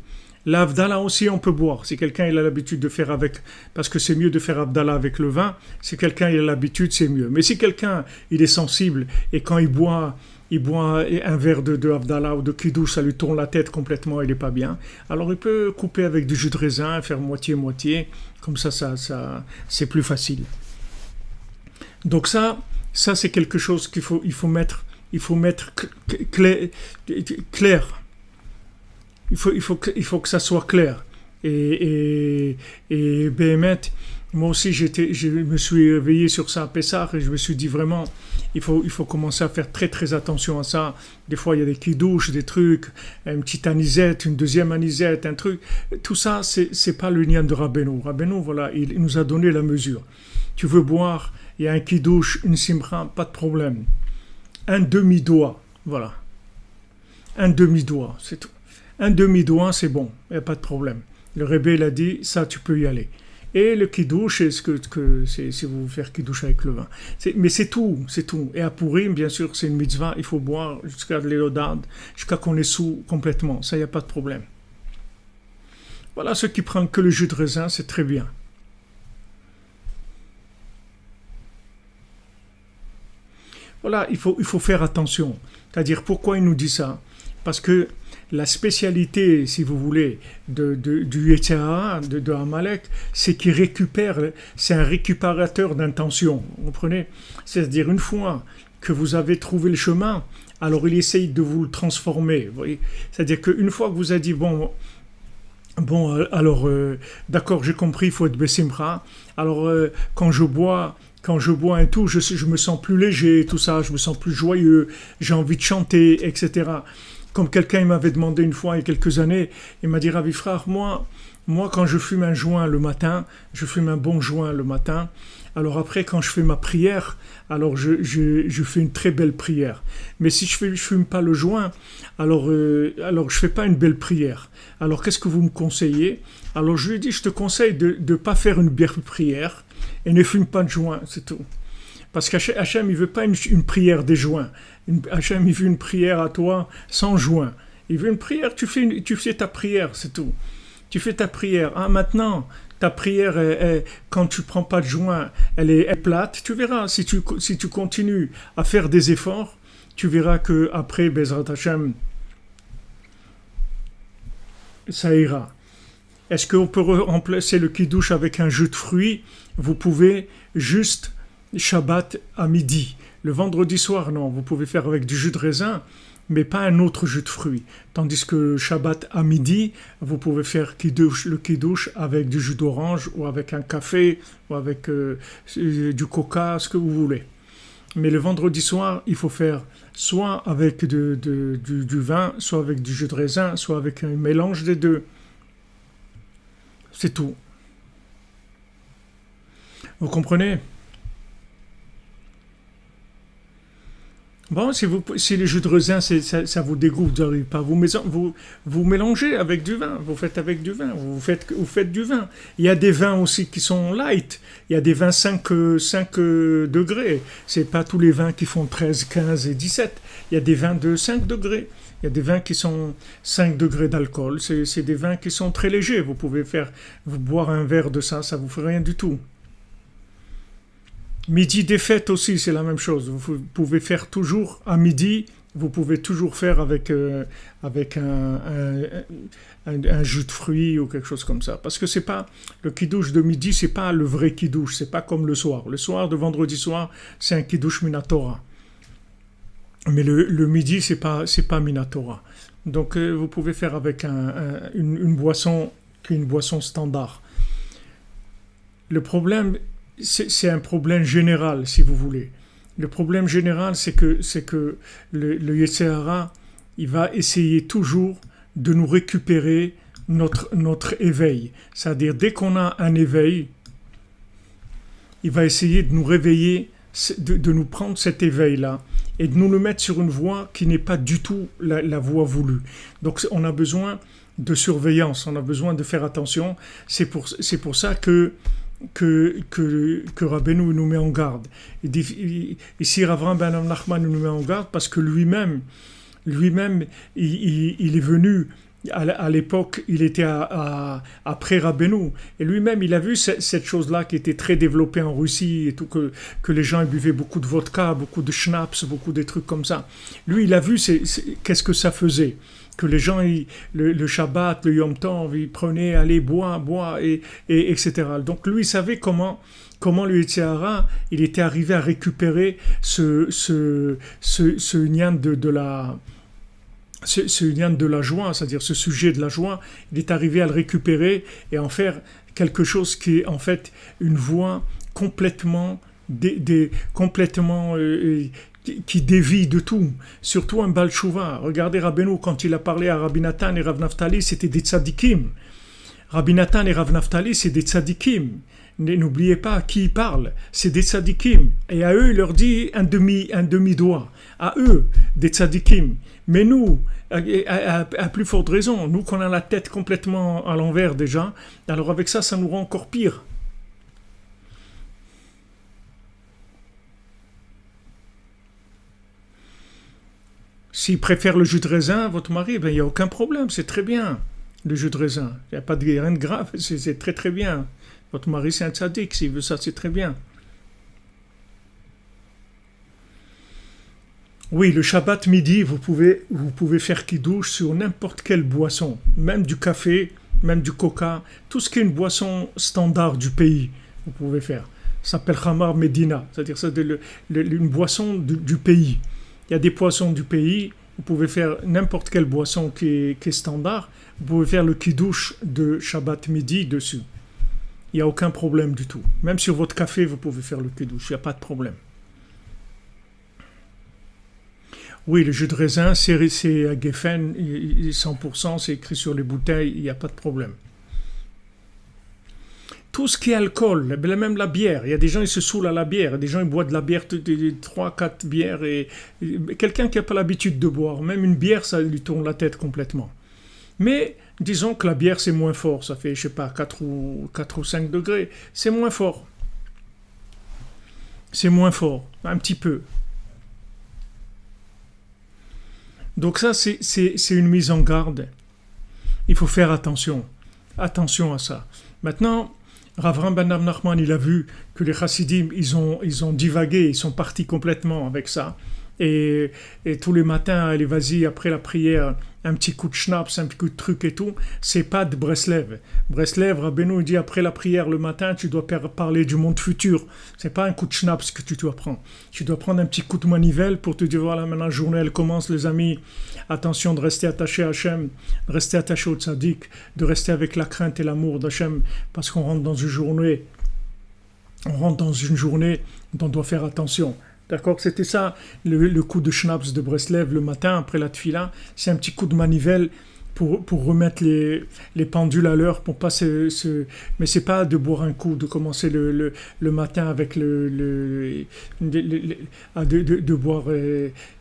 [SPEAKER 3] L'Avdallah aussi, on peut boire. Si quelqu'un il a l'habitude de faire avec, parce que c'est mieux de faire Avdallah avec le vin, si quelqu'un il a l'habitude, c'est mieux. Mais si quelqu'un il est sensible et quand il boit un verre de Avdallah ou de Kiddush, ça lui tourne la tête complètement, il n'est pas bien. Alors il peut couper avec du jus de raisin, faire moitié-moitié, comme ça c'est plus facile. Donc ça c'est quelque chose qu'il faut mettre clair. Il faut que ça soit clair. Et Béhémet, moi aussi je me suis réveillé sur ça à Pessah et je me suis dit vraiment, il faut commencer à faire très très attention à ça. Des fois il y a des kidouches, des trucs, une petite anisette, une deuxième anisette, un truc. Tout ça c'est pas le nian de Rabbeinu. Rabbeinu, voilà, il nous a donné la mesure. Tu veux boire, il y a un kidouche, une simcha, pas de problème. un demi-doigt, voilà. Un demi-doigt, c'est tout. Un demi-doigt, c'est bon, il n'y a pas de problème. Le Rebbe, il a dit, ça, tu peux y aller. Et le kidouche, c'est si vous faire kidouche avec le vin. Mais c'est tout, c'est tout. Et à Purim, bien sûr, c'est une mitzvah, il faut boire jusqu'à l'élodade, jusqu'à qu'on est sous complètement. Ça, il n'y a pas de problème. Voilà, ceux qui prennent que le jus de raisin, c'est très bien. Voilà, il faut faire attention. C'est-à-dire, pourquoi il nous dit ça? Parce que la spécialité, si vous voulez, du Yetzer de Amalek, c'est qu'il récupère, c'est un récupérateur d'intention. Vous comprenez? C'est-à-dire, une fois que vous avez trouvé le chemin, alors il essaye de vous le transformer. Vous voyez? C'est-à-dire qu'une fois que vous avez dit, bon, alors, d'accord, j'ai compris, il faut être Bessimcha. Alors, quand je bois et tout, je me sens plus léger, tout ça, je me sens plus joyeux, j'ai envie de chanter, etc. Comme quelqu'un il m'avait demandé une fois il y a quelques années, il m'a dit, Ravi frère, moi quand je fume un joint le matin, je fume un bon joint le matin, alors après quand je fais ma prière, alors je fais une très belle prière. Mais si je fume pas le joint, alors je fais pas une belle prière. Alors qu'est-ce que vous me conseillez? Alors je lui ai dit, je te conseille de ne pas faire une belle prière et ne fume pas de joint, c'est tout. Parce qu'Hachem, il ne veut pas une prière des joints. Hachem, il veut une prière à toi sans joint. Il veut une prière, tu fais ta prière, c'est tout. Tu fais ta prière. Ah, maintenant, ta prière, quand tu ne prends pas de joint, elle est plate. Tu verras, si tu continues à faire des efforts, tu verras qu'après, Bezrat Hachem, ça ira. Est-ce qu'on peut remplacer le kidouche avec un jus de fruits? Vous pouvez juste Shabbat à midi. Le vendredi soir, non, vous pouvez faire avec du jus de raisin, mais pas un autre jus de fruits. Tandis que Shabbat à midi, vous pouvez faire le kidouche avec du jus d'orange ou avec un café ou avec du coca, ce que vous voulez. Mais le vendredi soir, il faut faire soit avec du vin, soit avec du jus de raisin, soit avec un mélange des deux. C'est tout. Vous comprenez? Bon, si le jus de raisin, ça vous dégoûte, vous n'arrivez pas, vous mélangez avec du vin, vous faites avec du vin, vous faites du vin. Il y a des vins aussi qui sont light, il y a des vins 5 degrés, c'est pas tous les vins qui font 13, 15 et 17, il y a des vins de 5 degrés, il y a des vins qui sont 5 degrés d'alcool, c'est des vins qui sont très légers, vous boire un verre de ça vous fait rien du tout. Midi des fêtes aussi, c'est la même chose. Vous pouvez faire toujours à midi, vous pouvez toujours faire avec un jus de fruits ou quelque chose comme ça. Parce que c'est pas le kidouche de midi, c'est pas le vrai kidouche, c'est pas comme le soir. Le soir de vendredi soir, c'est un kidouche minatora. Mais le midi, c'est pas minatora. Donc vous pouvez faire avec une boisson qui est une boisson standard. Le problème, c'est un problème général, si vous voulez. Le problème général, c'est que le Yetzer Hara, il va essayer toujours de nous récupérer notre éveil. C'est-à-dire, dès qu'on a un éveil, il va essayer de nous réveiller, de nous prendre cet éveil-là et de nous le mettre sur une voie qui n'est pas du tout la voie voulue. Donc, on a besoin de surveillance, on a besoin de faire attention. C'est pour ça que Rabbeinu nous met en garde. Ici, Rav Avraham ben Nachman nous met en garde parce que lui-même, il est venu à l'époque, il était après Rabbeinu, et lui-même, il a vu cette chose-là qui était très développée en Russie, et tout, que les gens buvaient beaucoup de vodka, beaucoup de schnapps, beaucoup de trucs comme ça. Lui, il a vu qu'est-ce que ça faisait. Que les gens, le Shabbat, le Yom Tov, ils prenaient, allez, bois, et etc. Donc lui, il savait comment le Yetzer Hara, il était arrivé à récupérer ce nyan de la joie, c'est-à-dire ce sujet de la joie, il est arrivé à le récupérer et en faire quelque chose qui est en fait une voie complètement qui dévie de tout, surtout un Baal Tshuva. Regardez Rabbeinu, quand il a parlé à Rabbi Nathan et Rav Naftali, c'était des tzadikim. Rabbi Nathan et Rav Naftali, c'est des tzadikim. N'oubliez pas à qui il parle. C'est des tzadikim. Et à eux, il leur dit un demi-doigt. À eux, des tzadikim. Mais nous, à plus forte raison, nous qu'on a la tête complètement à l'envers déjà, alors avec ça, ça nous rend encore pire. S'il préfère le jus de raisin, votre mari, ben, il n'y a aucun problème, c'est très bien, le jus de raisin. Il n'y a pas de rien de grave, c'est très très bien. Votre mari, c'est un tzaddik, s'il veut ça, c'est très bien. Oui, le Shabbat midi, vous pouvez faire kidouche sur n'importe quelle boisson, même du café, même du coca, tout ce qui est une boisson standard du pays, vous pouvez faire. Ça s'appelle Khamar Medina, c'est-à-dire c'est une boisson du pays. Il y a des poissons du pays, vous pouvez faire n'importe quelle boisson qui est standard, vous pouvez faire le kidouche de Shabbat midi dessus. Il n'y a aucun problème du tout. Même sur votre café, vous pouvez faire le kidouche, il n'y a pas de problème. Oui, le jus de raisin, c'est à Geffen, 100%, c'est écrit sur les bouteilles, il n'y a pas de problème. Tout ce qui est alcool, même la bière, il y a des gens qui se saoulent à la bière, il y a des gens qui boivent de la bière, 3-4 bières, et quelqu'un qui n'a pas l'habitude de boire, même une bière, ça lui tourne la tête complètement. Mais disons que la bière, c'est moins fort, ça fait, je sais pas, 4 ou 5 degrés, c'est moins fort. C'est moins fort, un petit peu. Donc ça, c'est une mise en garde. Il faut faire attention. Attention à ça. Maintenant, Rav Ram Ben Nachman, il a vu que les chassidim, ils ont divagué, ils sont partis complètement avec ça. Et tous les matins, allez, vas-y, après la prière, un petit coup de schnapps, un petit coup de truc et tout, c'est pas de Breslev. Breslev, Rabbeinu, il dit après la prière le matin, tu dois parler du monde futur. C'est pas un coup de schnapps que tu dois prendre. Tu dois prendre un petit coup de manivelle pour te dire, voilà, maintenant la journée, elle commence, les amis. Attention de rester attaché à Hachem, de rester attaché au tzaddik, de rester avec la crainte et l'amour d'Hachem, parce qu'on rentre dans une journée, dont on doit faire attention. D'accord, c'était ça, le coup de schnapps de Breslev le matin après la tfila, c'est un petit coup de manivelle pour remettre les pendules à l'heure, pour pas mais c'est pas de boire un coup, de commencer le matin avec de boire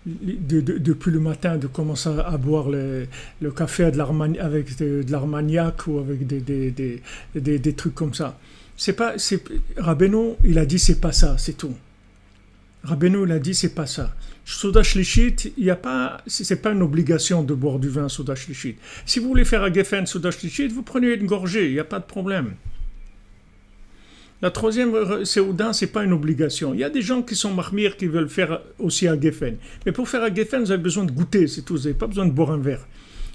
[SPEAKER 3] depuis le matin, de commencer à boire le café avec de l'armagnac ou avec des trucs comme ça. Rabbeinu, il a dit c'est pas ça, c'est tout. Rabbeinu, il a dit, c'est pas ça. Souda Shlishit, c'est pas une obligation de boire du vin Souda Shlishit. Si vous voulez faire à Geffen Souda Shlishit, vous prenez une gorgée, il n'y a pas de problème. La troisième Seouda, c'est pas une obligation. Il y a des gens qui sont mahmir qui veulent faire aussi à Geffen. Mais pour faire à Geffen, vous avez besoin de goûter, c'est tout. Vous n'avez pas besoin de boire un verre.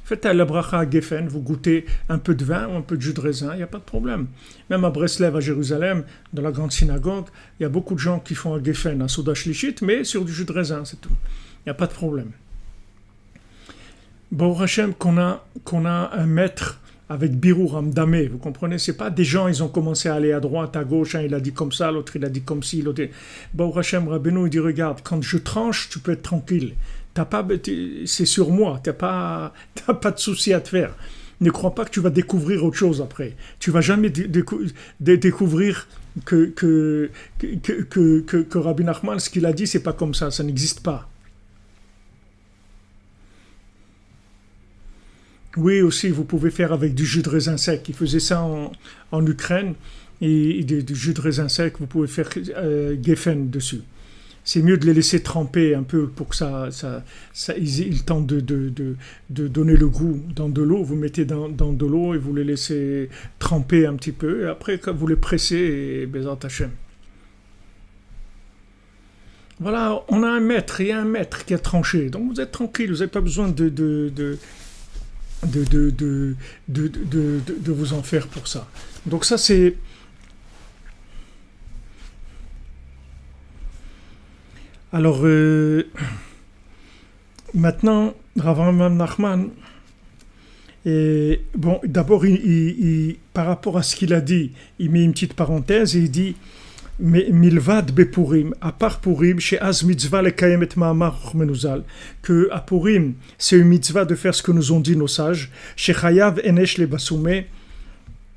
[SPEAKER 3] Faites à la bracha à Geffen, vous goûtez un peu de vin ou un peu de jus de raisin, il n'y a pas de problème. Même à Breslev, à Jérusalem, dans la grande synagogue, il y a beaucoup de gens qui font à Geffen, à Souda Shlishit, mais sur du jus de raisin, c'est tout. Il n'y a pas de problème. Baruch Hashem, qu'on a un maître avec Birur Amdamé, vous comprenez, c'est pas des gens, ils ont commencé à aller à droite, à gauche, il a dit comme ça, l'autre il a dit comme ci, l'autre... Baruch Hashem, Rabbeinu, il dit, regarde, quand je tranche, tu peux être tranquille. C'est sur moi, t'as pas de souci à te faire. Ne crois pas que tu vas découvrir autre chose après. Tu vas jamais découvrir que Rabbi Nachman, ce qu'il a dit, c'est pas comme ça n'existe pas. Oui, aussi, vous pouvez faire avec du jus de raisin sec. Ils faisaient ça en Ukraine, et du jus de raisin sec, vous pouvez faire Geffen dessus. C'est mieux de les laisser tremper un peu pour que ils tentent de donner le goût dans de l'eau. Vous mettez dans de l'eau et vous les laissez tremper un petit peu. Et après, quand vous les pressez, et Bezat Hashem. Voilà, on a un maître, il y a un maître qui a tranché. Donc vous êtes tranquille, vous n'avez pas besoin de vous en faire pour ça. Donc ça, c'est... Alors, maintenant, Rav Ram Nachman, d'abord, par rapport à ce qu'il a dit, il met une petite parenthèse et il dit Milvad bepurim, à part Purim, chez Az mitzvah lekayem et ma'amar menuzal, que à Purim, c'est une mitzvah de faire ce que nous ont dit nos sages, chez Chayav enesh le basumé,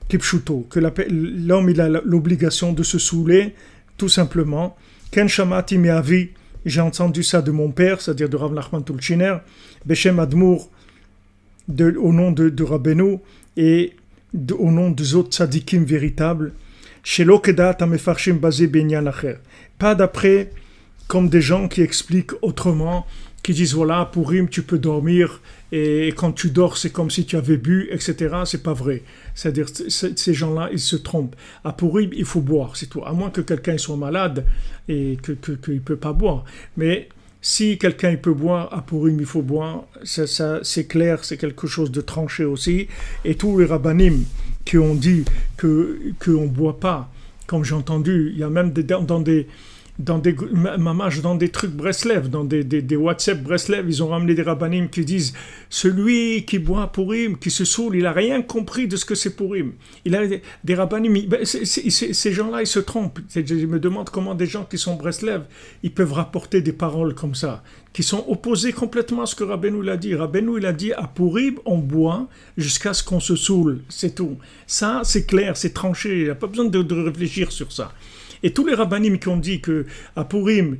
[SPEAKER 3] kipshuto, que l'homme il a l'obligation de se saouler, tout simplement. Ken shamati mi'avi, j'ai entendu ça de mon père, c'est-à-dire de Rav Nachman Tulchiner, Beshem Admour, au nom de Rabbeinu, et au nom des autres tzadikim véritables, Shelo kedat hamefarshim basé benyan acher. Pas d'après, comme des gens qui expliquent autrement, qui disent voilà, pour Purim, tu peux dormir, et quand tu dors, c'est comme si tu avais bu, etc. C'est pas vrai. C'est-à-dire, ces gens-là, ils se trompent. À Purim, il faut boire, c'est tout. À moins que quelqu'un soit malade et qu'il ne peut pas boire. Mais si quelqu'un il peut boire, à Purim, il faut boire. Ça, c'est clair, c'est quelque chose de tranché aussi. Et tous les rabbanim qui ont dit qu'on ne boit pas, comme j'ai entendu, il y a même dans des trucs Breslev, dans des WhatsApp Breslev, ils ont ramené des rabbanim qui disent celui qui boit Purim, qui se saoule, il n'a rien compris de ce que c'est Purim. Il a des rabbanim, ces gens-là, ils se trompent. Je me demande comment des gens qui sont Breslev, ils peuvent rapporter des paroles comme ça, qui sont opposées complètement à ce que Rabbeinu l'a dit. Rabbeinu, il a dit à Purim, on boit jusqu'à ce qu'on se saoule, c'est tout. Ça, c'est clair, c'est tranché, il n'y a pas besoin de réfléchir sur ça. Et tous les rabbanim qui ont dit que à Purim,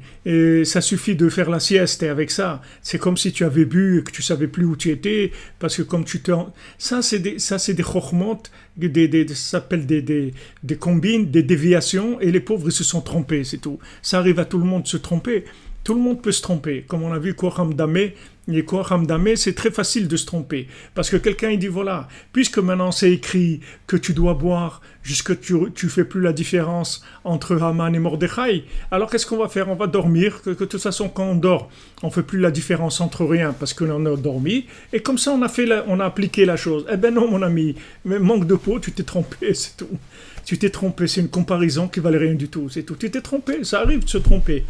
[SPEAKER 3] ça suffit de faire la sieste, et avec ça, c'est comme si tu avais bu et que tu savais plus où tu étais, parce que comme tu te... Ça, c'est des chokhmot, ça s'appelle des combines, des déviations, et les pauvres, ils se sont trompés, c'est tout. Ça arrive à tout le monde de se tromper. Tout le monde peut se tromper. Comme on a vu Koacham Damé, les Koacham Damé, c'est très facile de se tromper. Parce que quelqu'un, il dit, voilà, puisque maintenant c'est écrit que tu dois boire jusque tu fais plus la différence entre Haman et Mordechai, alors qu'est-ce qu'on va faire? On va dormir, que de toute façon, quand on dort, on fait plus la différence entre rien parce qu'on a dormi, et comme ça, on a appliqué la chose. Eh ben non, mon ami, mais manque de peau, tu t'es trompé, c'est tout. Tu t'es trompé, c'est une comparaison qui valait rien du tout, c'est tout. Tu t'es trompé, ça arrive de se tromper.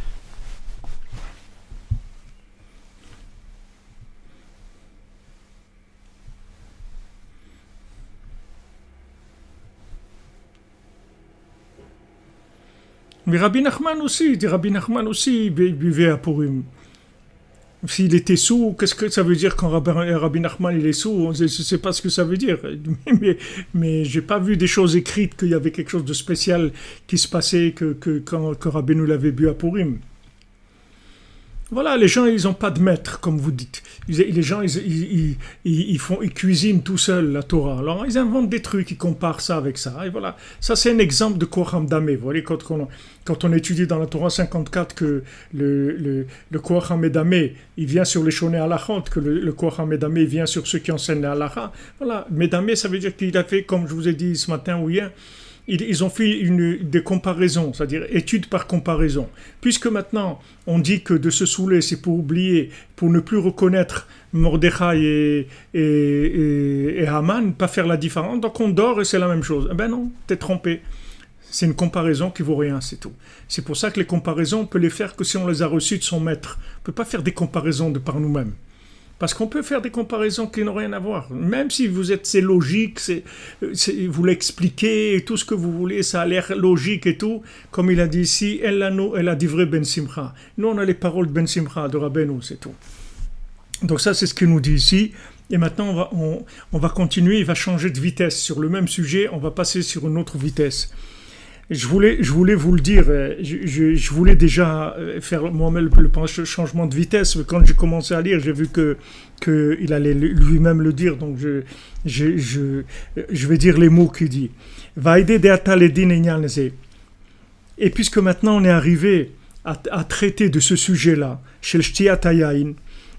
[SPEAKER 3] Mais Rabbi Nachman aussi buvait à Purim. S'il était sous, qu'est-ce que ça veut dire quand Rabbi Nachman il est sous? Je ne sais pas ce que ça veut dire. Mais je n'ai pas vu des choses écrites qu'il y avait quelque chose de spécial qui se passait que Rabbi nous l'avait bu à Purim. Voilà, les gens, ils n'ont pas de maître, comme vous dites. Les gens, ils cuisinent tout seuls la Torah. Alors, ils inventent des trucs, ils comparent ça avec ça. Et voilà, ça c'est un exemple de Koacham Damé. Vous voyez, quand on étudie dans la Torah 54 que le Koacham Damé, il vient sur les Shonei Halachot, que le Koacham Damé vient sur ceux qui enseignent la Halacha. Voilà, Medamé, ça veut dire qu'il a fait, comme je vous ai dit ce matin ou hier, ils ont fait des comparaisons, c'est-à-dire étude par comparaison. Puisque maintenant, on dit que de se saouler, c'est pour oublier, pour ne plus reconnaître Mordechai et Haman, pas faire la différence, donc on dort et c'est la même chose. Eh ben non, t'es trompé. C'est une comparaison qui vaut rien, c'est tout. C'est pour ça que les comparaisons, on peut les faire que si on les a reçues de son maître. On ne peut pas faire des comparaisons de par nous-mêmes. Parce qu'on peut faire des comparaisons qui n'ont rien à voir. Même si c'est logique, vous l'expliquez, et tout ce que vous voulez, ça a l'air logique et tout. Comme il a dit ici, elle a dit vrai Ben Simcha. Nous, on a les paroles de Ben Simcha, de Rabbeinu, c'est tout. Donc ça, c'est ce qu'il nous dit ici. Et maintenant, on va continuer, il va changer de vitesse. Sur le même sujet, on va passer sur une autre vitesse. Je voulais vous le dire, je voulais déjà faire moi-même le changement de vitesse, mais quand j'ai commencé à lire, j'ai vu qu'il allait lui-même le dire, donc je vais dire les mots qu'il dit. Et puisque maintenant on est arrivé à traiter de ce sujet-là, chez le Shtiatayain,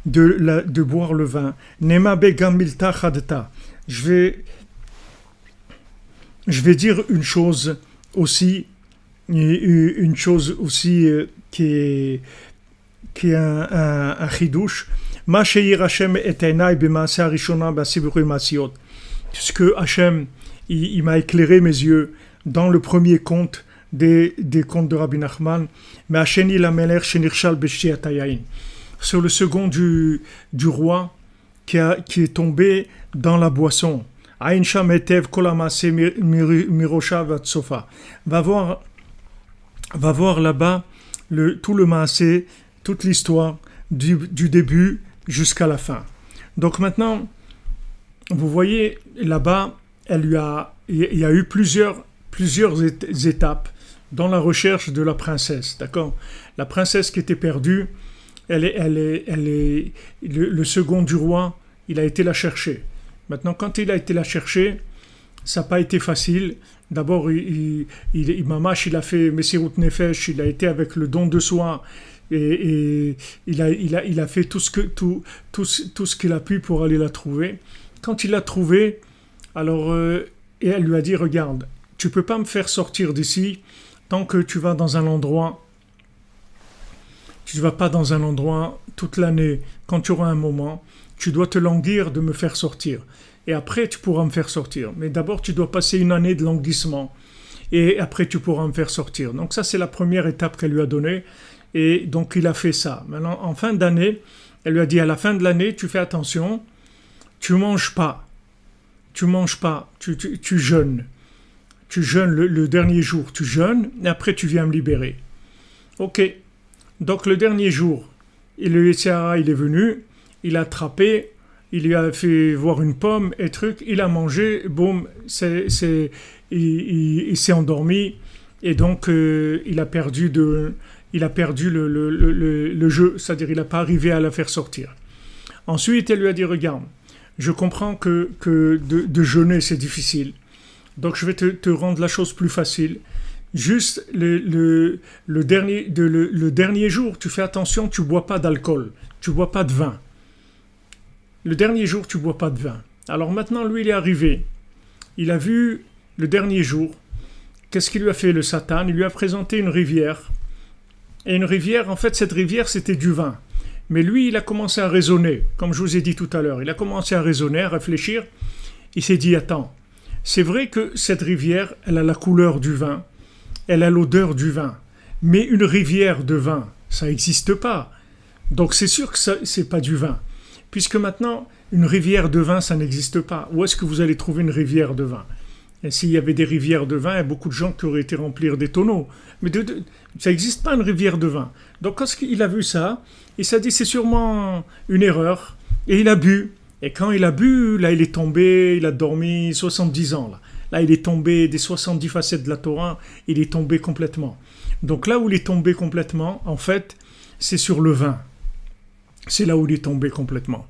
[SPEAKER 3] de boire le vin, je vais dire une chose aussi qui est un chidouche, puisque Hachem il m'a éclairé mes yeux dans le premier conte des contes de Rabbi Nachman, mais Hacheni la Meler Shenirshal B'Shtiatayain, sur le second du roi qui est tombé dans la boisson. Va voir là-bas tout le maasé, toute l'histoire du début jusqu'à la fin. Donc maintenant, vous voyez là-bas, il y a eu plusieurs étapes dans la recherche de la princesse, d'accord? La princesse qui était perdue, le second du roi, il a été la chercher. Maintenant, quand il a été la chercher, ça n'a pas été facile. D'abord, Mamash, il a fait Messirut Nefesh, il a été avec le don de soi, et il a fait tout ce qu'il a pu pour aller la trouver. Quand il l'a trouvée, alors, et elle lui a dit, regarde, tu ne peux pas me faire sortir d'ici tant que tu vas dans un endroit. Tu ne vas pas dans un endroit toute l'année. Quand tu auras un moment, tu dois te languir de me faire sortir. Et après, tu pourras me faire sortir. Mais d'abord, tu dois passer une année de languissement. Et après, tu pourras me faire sortir. Donc ça, c'est la première étape qu'elle lui a donnée. Et donc, il a fait ça. Maintenant, en fin d'année, elle lui a dit, à la fin de l'année, tu fais attention, tu manges pas. Tu manges pas, tu jeûnes. Tu jeûnes le dernier jour, tu jeûnes, et après, tu viens me libérer. Ok. Donc, le dernier jour, le Yetzirah, il est venu, il a attrapé, il lui a fait voir une pomme et truc, il a mangé, boum, il s'est endormi, et donc il a perdu le jeu, c'est-à-dire il n'a pas arrivé à la faire sortir. Ensuite, elle lui a dit, regarde, je comprends que de jeûner c'est difficile, donc je vais te rendre la chose plus facile. Juste le dernier jour, tu fais attention, tu ne bois pas d'alcool, tu ne bois pas de vin. Le dernier jour, tu ne bois pas de vin. Alors maintenant, lui, il est arrivé. Il a vu le dernier jour. Qu'est-ce qu'il lui a fait, le Satan? Il lui a présenté une rivière. Et une rivière, en fait, cette rivière, c'était du vin. Mais lui, il a commencé à raisonner, comme je vous ai dit tout à l'heure. Il a commencé à raisonner, à réfléchir. Il s'est dit, attends, c'est vrai que cette rivière, elle a la couleur du vin. Elle a l'odeur du vin. Mais une rivière de vin, ça n'existe pas. Donc c'est sûr que ce n'est pas du vin. Puisque maintenant, une rivière de vin, ça n'existe pas. Où est-ce que vous allez trouver une rivière de vin? Et s'il y avait des rivières de vin, il y a beaucoup de gens qui auraient été remplir des tonneaux. Mais ça n'existe pas une rivière de vin. Donc quand il a vu ça, il s'est dit c'est sûrement une erreur. Et il a bu. Et quand il a bu, là il est tombé, il a dormi 70 ans. Là il est tombé des 70 facettes de la Torah, il est tombé complètement. Donc là où il est tombé complètement, en fait, c'est sur le vin. C'est là où il est tombé complètement.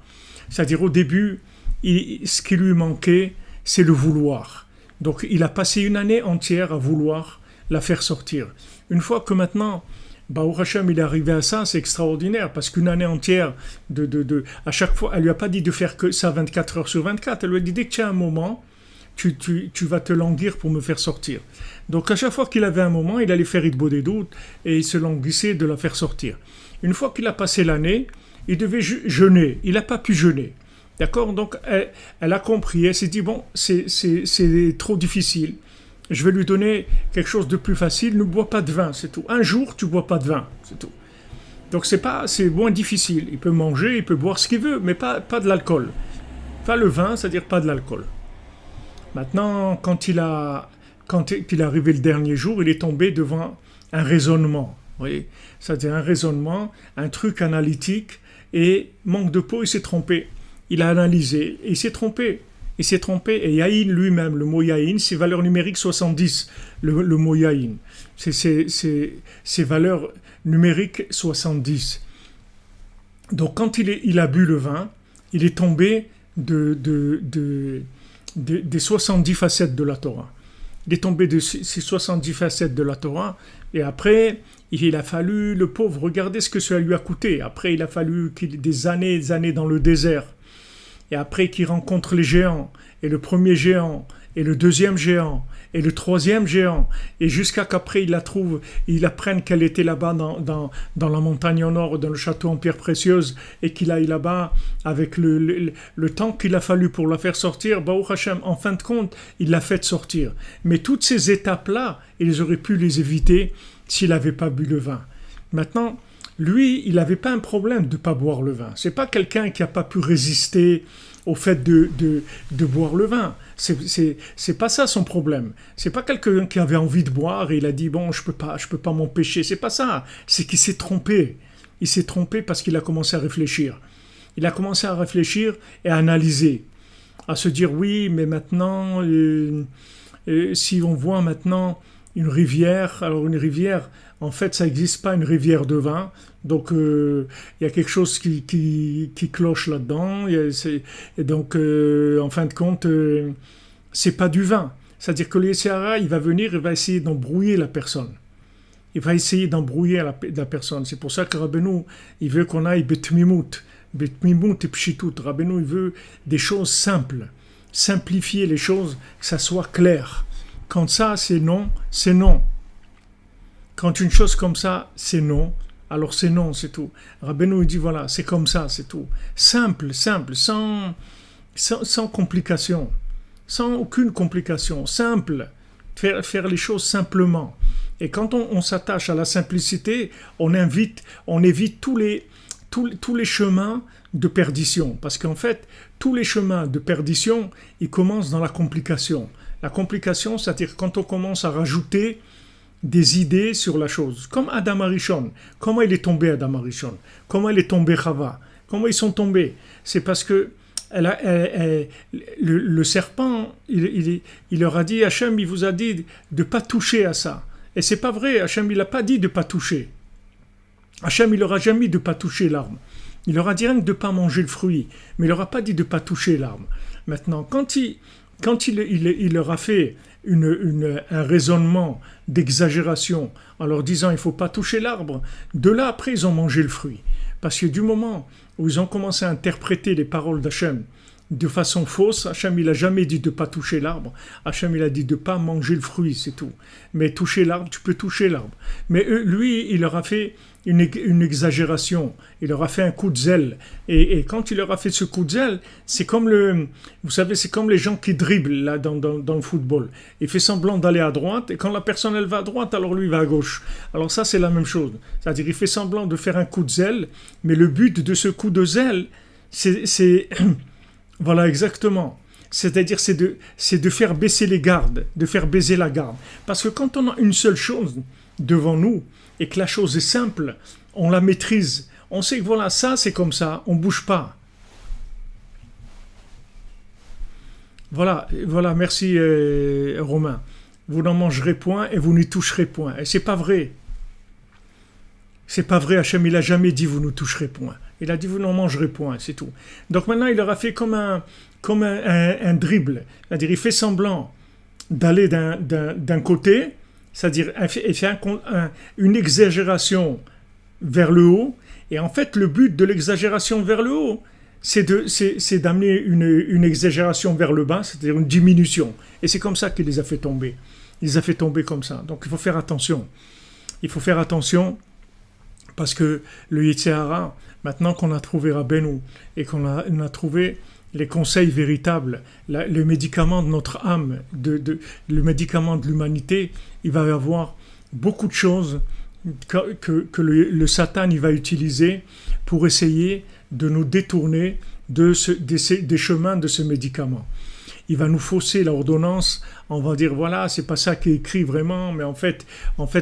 [SPEAKER 3] C'est-à-dire au début, ce qui lui manquait, c'est le vouloir. Donc il a passé une année entière à vouloir la faire sortir. Une fois que maintenant, Baruch Hashem, il est arrivé à ça, c'est extraordinaire, parce qu'une année entière, à chaque fois, elle lui a pas dit de faire que ça 24 heures sur 24, elle lui a dit dès que tu as un moment, tu vas te languir pour me faire sortir. Donc à chaque fois qu'il avait un moment, il allait faire Idbo des doutes et il se languissait de la faire sortir. Une fois qu'il a passé l'année, il devait jeûner. Il n'a pas pu jeûner. D'accord? Donc elle a compris. Elle s'est dit, bon, c'est trop difficile. Je vais lui donner quelque chose de plus facile. Ne bois pas de vin, c'est tout. Un jour, tu ne bois pas de vin, c'est tout. Donc c'est moins difficile. Il peut manger, il peut boire ce qu'il veut, mais pas de l'alcool. Pas le vin, c'est-à-dire pas de l'alcool. Maintenant, quand il est arrivé le dernier jour, il est tombé devant un raisonnement. Vous voyez? C'est-à-dire un raisonnement, un truc analytique, et manque de peau, il s'est trompé. Il a analysé, et il s'est trompé. Et Yahin lui-même, le mot Yahin, c'est valeur numérique 70, le mot Yahin. C'est valeur numérique 70. Donc quand il a bu le vin, il est tombé des 70 facettes de la Torah. Il est tombé de ces 70 facettes de la Torah, et après, il a fallu, le pauvre, regardez ce que cela lui a coûté. Après, il a fallu des années dans le désert. Et après qu'il rencontre les géants, et le premier géant, et le deuxième géant, et le troisième géant, et jusqu'à qu'après il apprenne qu'elle était là-bas dans la montagne au nord, dans le château en pierre précieuse, et qu'il aille là-bas avec le temps qu'il a fallu pour la faire sortir. Baruch Hashem, en fin de compte, il l'a fait sortir. Mais toutes ces étapes-là, il aurait pu les éviter s'il n'avait pas bu le vin. Maintenant, lui, il n'avait pas un problème de ne pas boire le vin. C'est pas quelqu'un qui n'a pas pu résister au fait de boire le vin. C'est pas ça son problème. C'est pas quelqu'un qui avait envie de boire et il a dit bon, je peux pas m'empêcher. C'est pas ça. C'est qu'il s'est trompé. Il s'est trompé parce qu'il a commencé à réfléchir. Il a commencé à réfléchir et à analyser. à se dire oui, mais maintenant, si on voit maintenant une rivière, alors une rivière, en fait, ça n'existe pas une rivière de vin, donc il y a quelque chose qui cloche là-dedans, et donc en fin de compte, c'est pas du vin. C'est-à-dire que le Yetzirah, il va venir, il va essayer d'embrouiller la personne. Il va essayer d'embrouiller la personne. C'est pour ça que Rabbeinu, il veut qu'on aille betmimout et pshitut. Rabbeinu, il veut des choses simples. Simplifier les choses, que ça soit clair. Quand ça, c'est non, c'est non. Quand une chose comme ça, c'est non, alors c'est non, c'est tout. Rabbeinu, il dit voilà, c'est comme ça, c'est tout. Simple, sans complication. Sans aucune complication. Simple. Faire les choses simplement. Et quand on s'attache à la simplicité, on évite tous les chemins de perdition. Parce qu'en fait, tous les chemins de perdition, ils commencent dans la complication. La complication, c'est-à-dire quand on commence à rajouter des idées sur la chose. Comme Adam Arishon. Comment il est tombé Adam Arishon? Comment il est tombé Chava? Comment ils sont tombés? C'est parce que le serpent, il leur a dit, Hachem, il vous a dit de ne pas toucher à ça. Et c'est pas vrai, Hachem, il n'a pas dit de ne pas toucher. Hachem, il leur a jamais dit de ne pas toucher l'arbre. Il leur a dit rien que de ne pas manger le fruit, mais il leur a pas dit de ne pas toucher l'arbre. Maintenant, quand il leur a fait un raisonnement d'exagération en leur disant il ne faut pas toucher l'arbre, de là après ils ont mangé le fruit. Parce que du moment où ils ont commencé à interpréter les paroles d'Hachem de façon fausse, Hachem il n'a jamais dit de ne pas toucher l'arbre, Hachem il a dit de ne pas manger le fruit, c'est tout. Mais toucher l'arbre, tu peux toucher l'arbre. Mais lui, il leur a fait une exagération, il leur a fait un coup de zèle. Et quand il leur a fait ce coup de zèle, c'est comme vous savez, c'est comme les gens qui dribblent là, dans le football. Il fait semblant d'aller à droite, et quand la personne elle va à droite, alors lui il va à gauche. Alors ça c'est la même chose. C'est-à-dire il fait semblant de faire un coup de zèle, mais le but de ce coup de zèle, c'est voilà exactement. C'est-à-dire c'est de faire baisser les gardes, de faire baisser la garde. Parce que quand on a une seule chose devant nous, et que la chose est simple, on la maîtrise. On sait que voilà, ça c'est comme ça, on ne bouge pas. Voilà, merci Romain. Vous n'en mangerez point et vous n'y toucherez point. Et c'est pas vrai. C'est pas vrai, Hachem, il n'a jamais dit vous ne toucherez point. Il a dit vous n'en mangerez point, c'est tout. Donc maintenant, il leur a fait comme un dribble. C'est-à-dire, il fait semblant d'aller d'un côté, c'est-à-dire il fait une exagération vers le haut, et en fait le but de l'exagération vers le haut, c'est d'amener une exagération vers le bas, c'est-à-dire une diminution. Et c'est comme ça qu'il les a fait tomber. Il les a fait tomber comme ça. Donc il faut faire attention. Il faut faire attention parce que le Yetzirah, maintenant qu'on a trouvé Rabbeinu et qu'on a trouvé les conseils véritables, le médicament de notre âme, le médicament de l'humanité, il va y avoir beaucoup de choses que le Satan il va utiliser pour essayer de nous détourner des chemins de ce médicament. Il va nous fausser l'ordonnance, on va dire voilà, c'est pas ça qui est écrit vraiment, mais en fait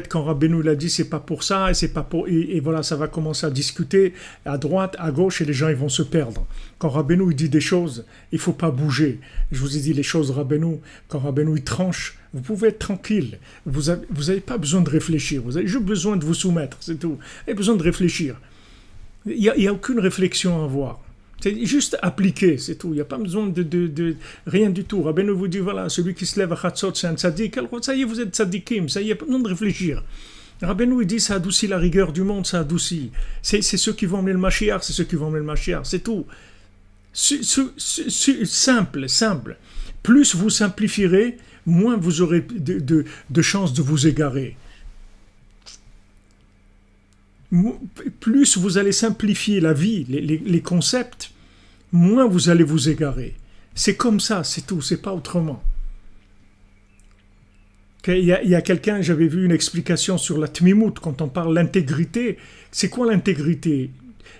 [SPEAKER 3] quand Rabbeinu l'a dit, c'est pas pour ça, et c'est pas pour et voilà, ça va commencer à discuter à droite, à gauche, et les gens ils vont se perdre. Quand Rabbeinu il dit des choses, il faut pas bouger. Je vous ai dit les choses Rabbeinu, quand Rabbeinu il tranche, vous pouvez être tranquille. Vous avez pas besoin de réfléchir, vous avez juste besoin de vous soumettre, c'est tout. Vous avez besoin de réfléchir. Il y a aucune réflexion à avoir. C'est juste appliquer, c'est tout. Il n'y a pas besoin de rien du tout. Rabbeinu vous dit, voilà, celui qui se lève à Chatzot, c'est un tzaddik. Alors, ça y est, vous êtes tzaddikim, ça y est, pas besoin de réfléchir. Rabbeinu, il dit, ça adoucit la rigueur du monde, ça adoucit. C'est ceux qui vont emmener le Mashiach, c'est ceux qui vont emmener le Mashiach, c'est tout. Simple. Plus vous simplifierez, moins vous aurez de chances de vous égarer. Plus vous allez simplifier la vie, les concepts, moins vous allez vous égarer. C'est comme ça, c'est tout, c'est pas autrement. Il y a quelqu'un, j'avais vu une explication sur la tmimout, quand on parle l'intégrité. C'est quoi l'intégrité?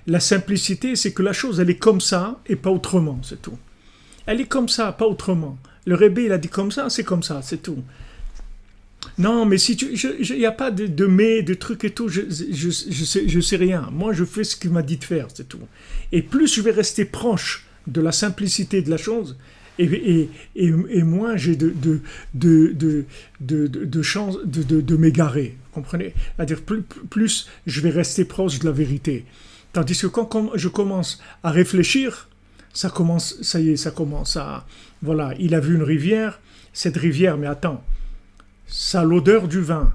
[SPEAKER 3] La simplicité, c'est que la chose, elle est comme ça et pas autrement, c'est tout. Elle est comme ça, pas autrement. Le Rebbe, il a dit comme ça, c'est tout. Non, mais si il n'y a pas de mais, de trucs et tout, je sais rien. Moi, je fais ce qu'il m'a dit de faire, c'est tout. Et plus je vais rester proche de la simplicité de la chose, et moins j'ai de chances de m'égarer. Vous comprenez? C'est-à-dire plus je vais rester proche de la vérité. Tandis que quand je commence à réfléchir, ça y est, ça commence à... Voilà, il a vu une rivière, cette rivière, mais attends, ça a l'odeur du vin,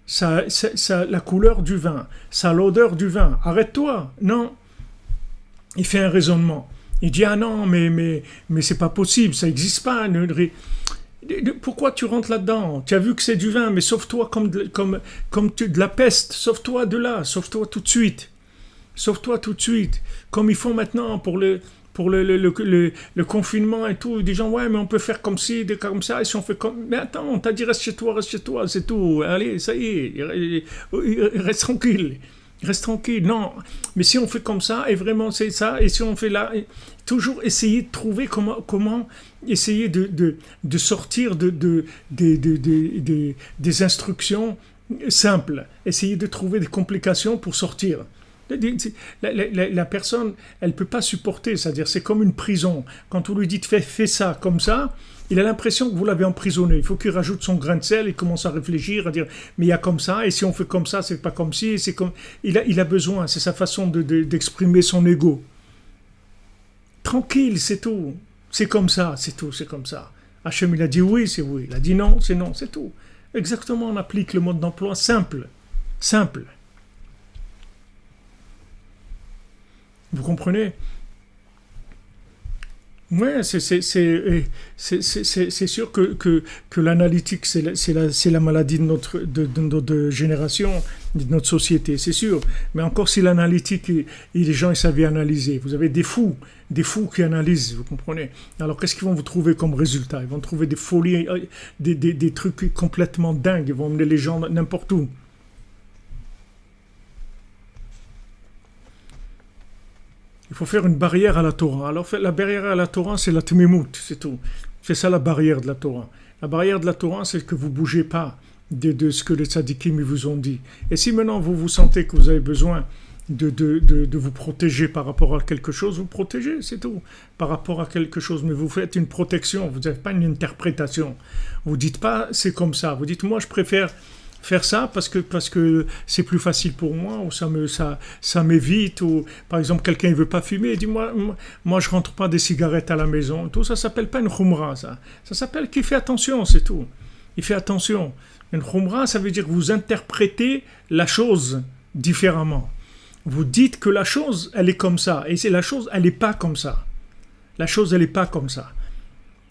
[SPEAKER 3] ça la couleur du vin, ça a l'odeur du vin. Arrête-toi, non. Il fait un raisonnement. Il dit, ah non, mais c'est pas possible, ça n'existe pas. Pourquoi tu rentres là-dedans? Tu as vu que c'est du vin, mais sauve-toi comme de la peste, sauve-toi de là, sauve-toi tout de suite. Sauve-toi tout de suite. Comme ils font maintenant pour le confinement et tout. Des gens, ouais, mais on peut faire comme ci, comme ça, et si on fait comme... Mais attends, on t'a dit reste chez toi, c'est tout. Allez, ça y est, reste tranquille. Reste tranquille. Non, mais si on fait comme ça, et vraiment c'est ça, et si on fait là, toujours essayer de trouver comment essayer de sortir des instructions simples. Essayer de trouver des complications pour sortir. La personne, elle ne peut pas supporter, c'est-à-dire c'est comme une prison. Quand vous lui dites fais ça comme ça, il a l'impression que vous l'avez emprisonné. Il faut qu'il rajoute son grain de sel et commence à réfléchir, à dire mais il y a comme ça, et si on fait comme ça, c'est pas comme si, c'est comme... Il a besoin, c'est sa façon d'exprimer son ego. Tranquille, c'est tout. C'est comme ça, c'est tout, c'est comme ça. Hachem, il a dit oui, c'est oui. Il a dit non, c'est tout. Exactement, on applique le mode d'emploi simple. Simple. Vous comprenez? Ouais, c'est sûr que l'analytique, c'est la maladie de notre génération, de notre société, c'est sûr. Mais encore si l'analytique, les gens ils savaient analyser. Vous avez des fous qui analysent, vous comprenez? Alors qu'est-ce qu'ils vont vous trouver comme résultat? Ils vont trouver des folies, des trucs complètement dingues. Ils vont emmener les gens n'importe où. Il faut faire une barrière à la Torah. Alors la barrière à la Torah, c'est la tmimout, c'est tout. C'est ça la barrière de la Torah. La barrière de la Torah, c'est que vous ne bougez pas de ce que les tzadikim vous ont dit. Et si maintenant vous sentez que vous avez besoin de vous protéger par rapport à quelque chose, vous protégez, c'est tout. Par rapport à quelque chose, mais vous faites une protection, vous n'avez pas une interprétation. Vous ne dites pas c'est comme ça. Vous dites moi je préfère faire ça parce que c'est plus facile pour moi, ou ça m'évite, ou par exemple quelqu'un ne veut pas fumer, il dit moi je rentre pas des cigarettes à la maison, tout ça s'appelle pas une khumra, ça s'appelle qu'il fait attention, c'est tout. Il fait attention. Une khumra, ça veut dire que vous interprétez la chose différemment. Vous dites que la chose elle est comme ça, et c'est la chose elle n'est pas comme ça. La chose elle n'est pas comme ça.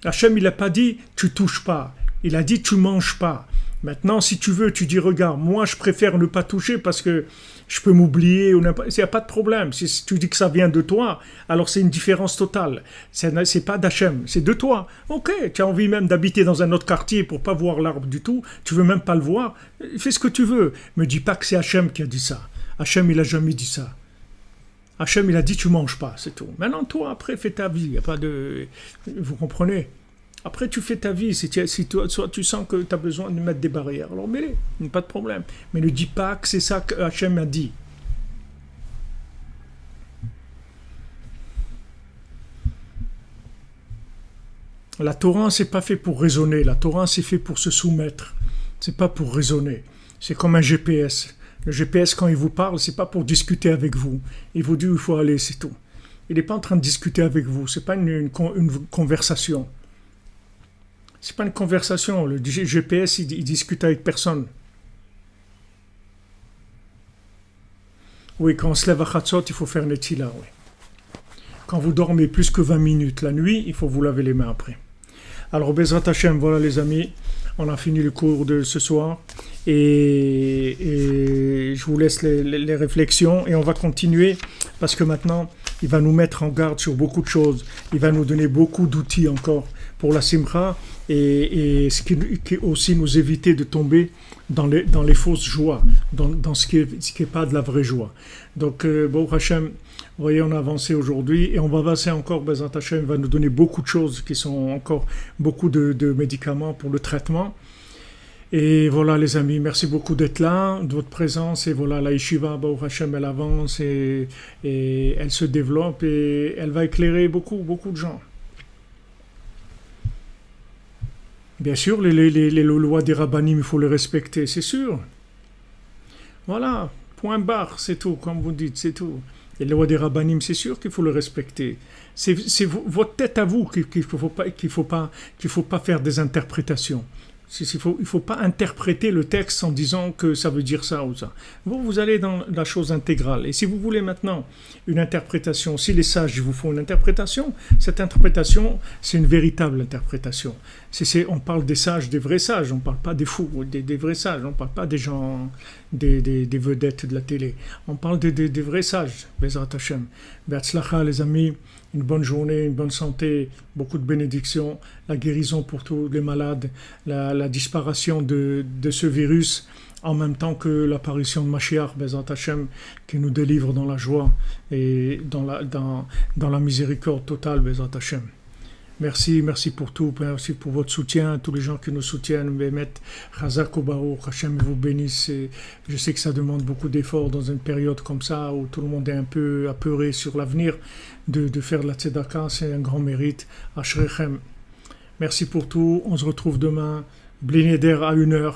[SPEAKER 3] Hachem il n'a pas dit tu touches pas, il a dit tu manges pas. Maintenant, si tu veux, tu dis, regarde, moi je préfère ne pas toucher parce que je peux m'oublier, il n'y a pas de problème. Si tu dis que ça vient de toi, alors c'est une différence totale. C'est pas d'Hachem, c'est de toi. Ok, tu as envie même d'habiter dans un autre quartier pour pas voir l'arbre du tout, tu veux même pas le voir, fais ce que tu veux. Me dis pas que c'est Hachem qui a dit ça. Hachem, il a jamais dit ça. Hachem, il a dit, tu manges pas, c'est tout. Maintenant, toi, après, fais ta vie, il n'y a pas de... Vous comprenez ? Après, tu fais ta vie. Si toi, tu sens que tu as besoin de mettre des barrières, alors mets-les, pas de problème. Mais ne dis pas que c'est ça que Hachem a dit. La Torah, c'est pas fait pour raisonner. La Torah, c'est fait pour se soumettre. C'est pas pour raisonner. C'est comme un GPS. Le GPS, quand il vous parle, c'est pas pour discuter avec vous. Il vous dit où il faut aller, c'est tout. Il n'est pas en train de discuter avec vous. C'est pas une conversation. C'est pas une conversation. Le GPS, il discute avec personne. Oui, quand on se lève à Chatzot, il faut faire Netila, oui. Quand vous dormez plus que 20 minutes la nuit, il faut vous laver les mains après. Alors, Bezrat Hashem, voilà les amis, on a fini le cours de ce soir. Et je vous laisse les réflexions et on va continuer parce que maintenant, il va nous mettre en garde sur beaucoup de choses. Il va nous donner beaucoup d'outils encore pour la Simcha et ce qui aussi nous éviter de tomber dans les fausses joies, dans ce qui est pas de la vraie joie. Donc, Baruch Hashem, vous voyez, on a avancé aujourd'hui et on va avancer encore. Bezrat Hashem va nous donner beaucoup de choses qui sont encore beaucoup de médicaments pour le traitement. Et voilà les amis, merci beaucoup d'être là, de votre présence. Et voilà, la Yeshiva, Baruch Hashem, elle avance et elle se développe et elle va éclairer beaucoup de gens. Bien sûr, les lois des rabbinim, il faut les respecter, c'est sûr. Voilà, point barre, c'est tout, comme vous dites, c'est tout. Et les lois des rabbinim, c'est sûr qu'il faut les respecter. C'est votre tête à vous qu'il faut pas faire des interprétations. Il faut pas interpréter le texte en disant que ça veut dire ça ou ça. Vous allez dans la chose intégrale. Et si vous voulez maintenant une interprétation, si les sages vous font une interprétation, cette interprétation, c'est une véritable interprétation. On parle des sages, des vrais sages, on ne parle pas des fous, des vrais sages, on ne parle pas des gens, des vedettes de la télé. On parle des vrais sages, Bezrat Hashem. Be'atzlacha, les amis, une bonne journée, une bonne santé, beaucoup de bénédictions, la guérison pour tous les malades, la disparition de ce virus, en même temps que l'apparition de Mashiach, Bezrat Hashem, qui nous délivre dans la joie et dans la miséricorde totale, Bezrat Hashem. Merci pour tout, merci pour votre soutien, tous les gens qui nous soutiennent, Bémet, Chazak ou Baruch, Hashem vous bénisse. Je sais que ça demande beaucoup d'efforts dans une période comme ça, où tout le monde est un peu apeuré sur l'avenir, de faire de la tzedaka, c'est un grand mérite. Ashrechem. Merci pour tout, on se retrouve demain, Bli Neder à 1h,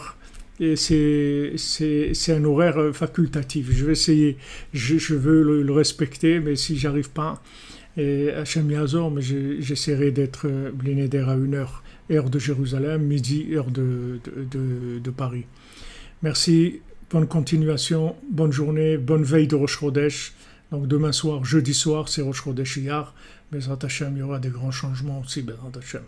[SPEAKER 3] et c'est un horaire facultatif. Je vais essayer, je veux le respecter, mais si j'arrive pas, et Hachem Yazor, mais j'essaierai d'être Bli Neder à 1h, heure de Jérusalem, midi, heure de Paris. Merci, bonne continuation, bonne journée, bonne veille de Rosh Chodesh. Donc demain soir, jeudi soir, c'est Rosh Chodesh Iyar. Bezrat Hashem, il y aura des grands changements aussi, Bezrat Hashem.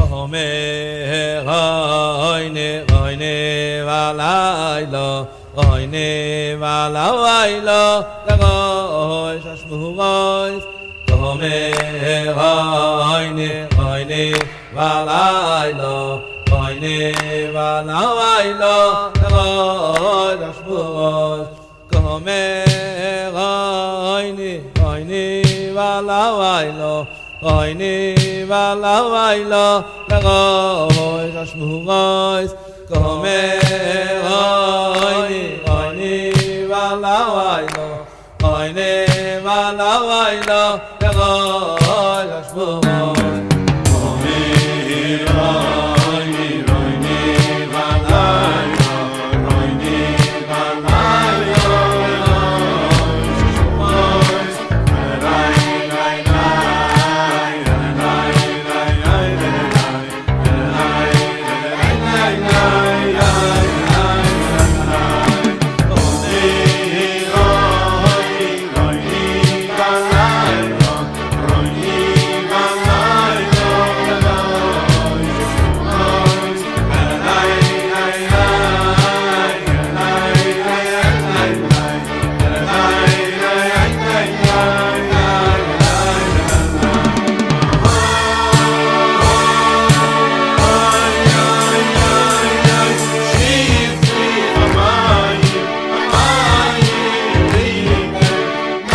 [SPEAKER 2] Omer oyne valaylo oyne valaylo legoy shashmugoy Omer oyne valaylo oyne valaylo legoy shashmugoy Omer oyne valaylo oyne valaylo legoy shashmugoy Komer oyne valaylo oyne valaylo legoy shashmugoy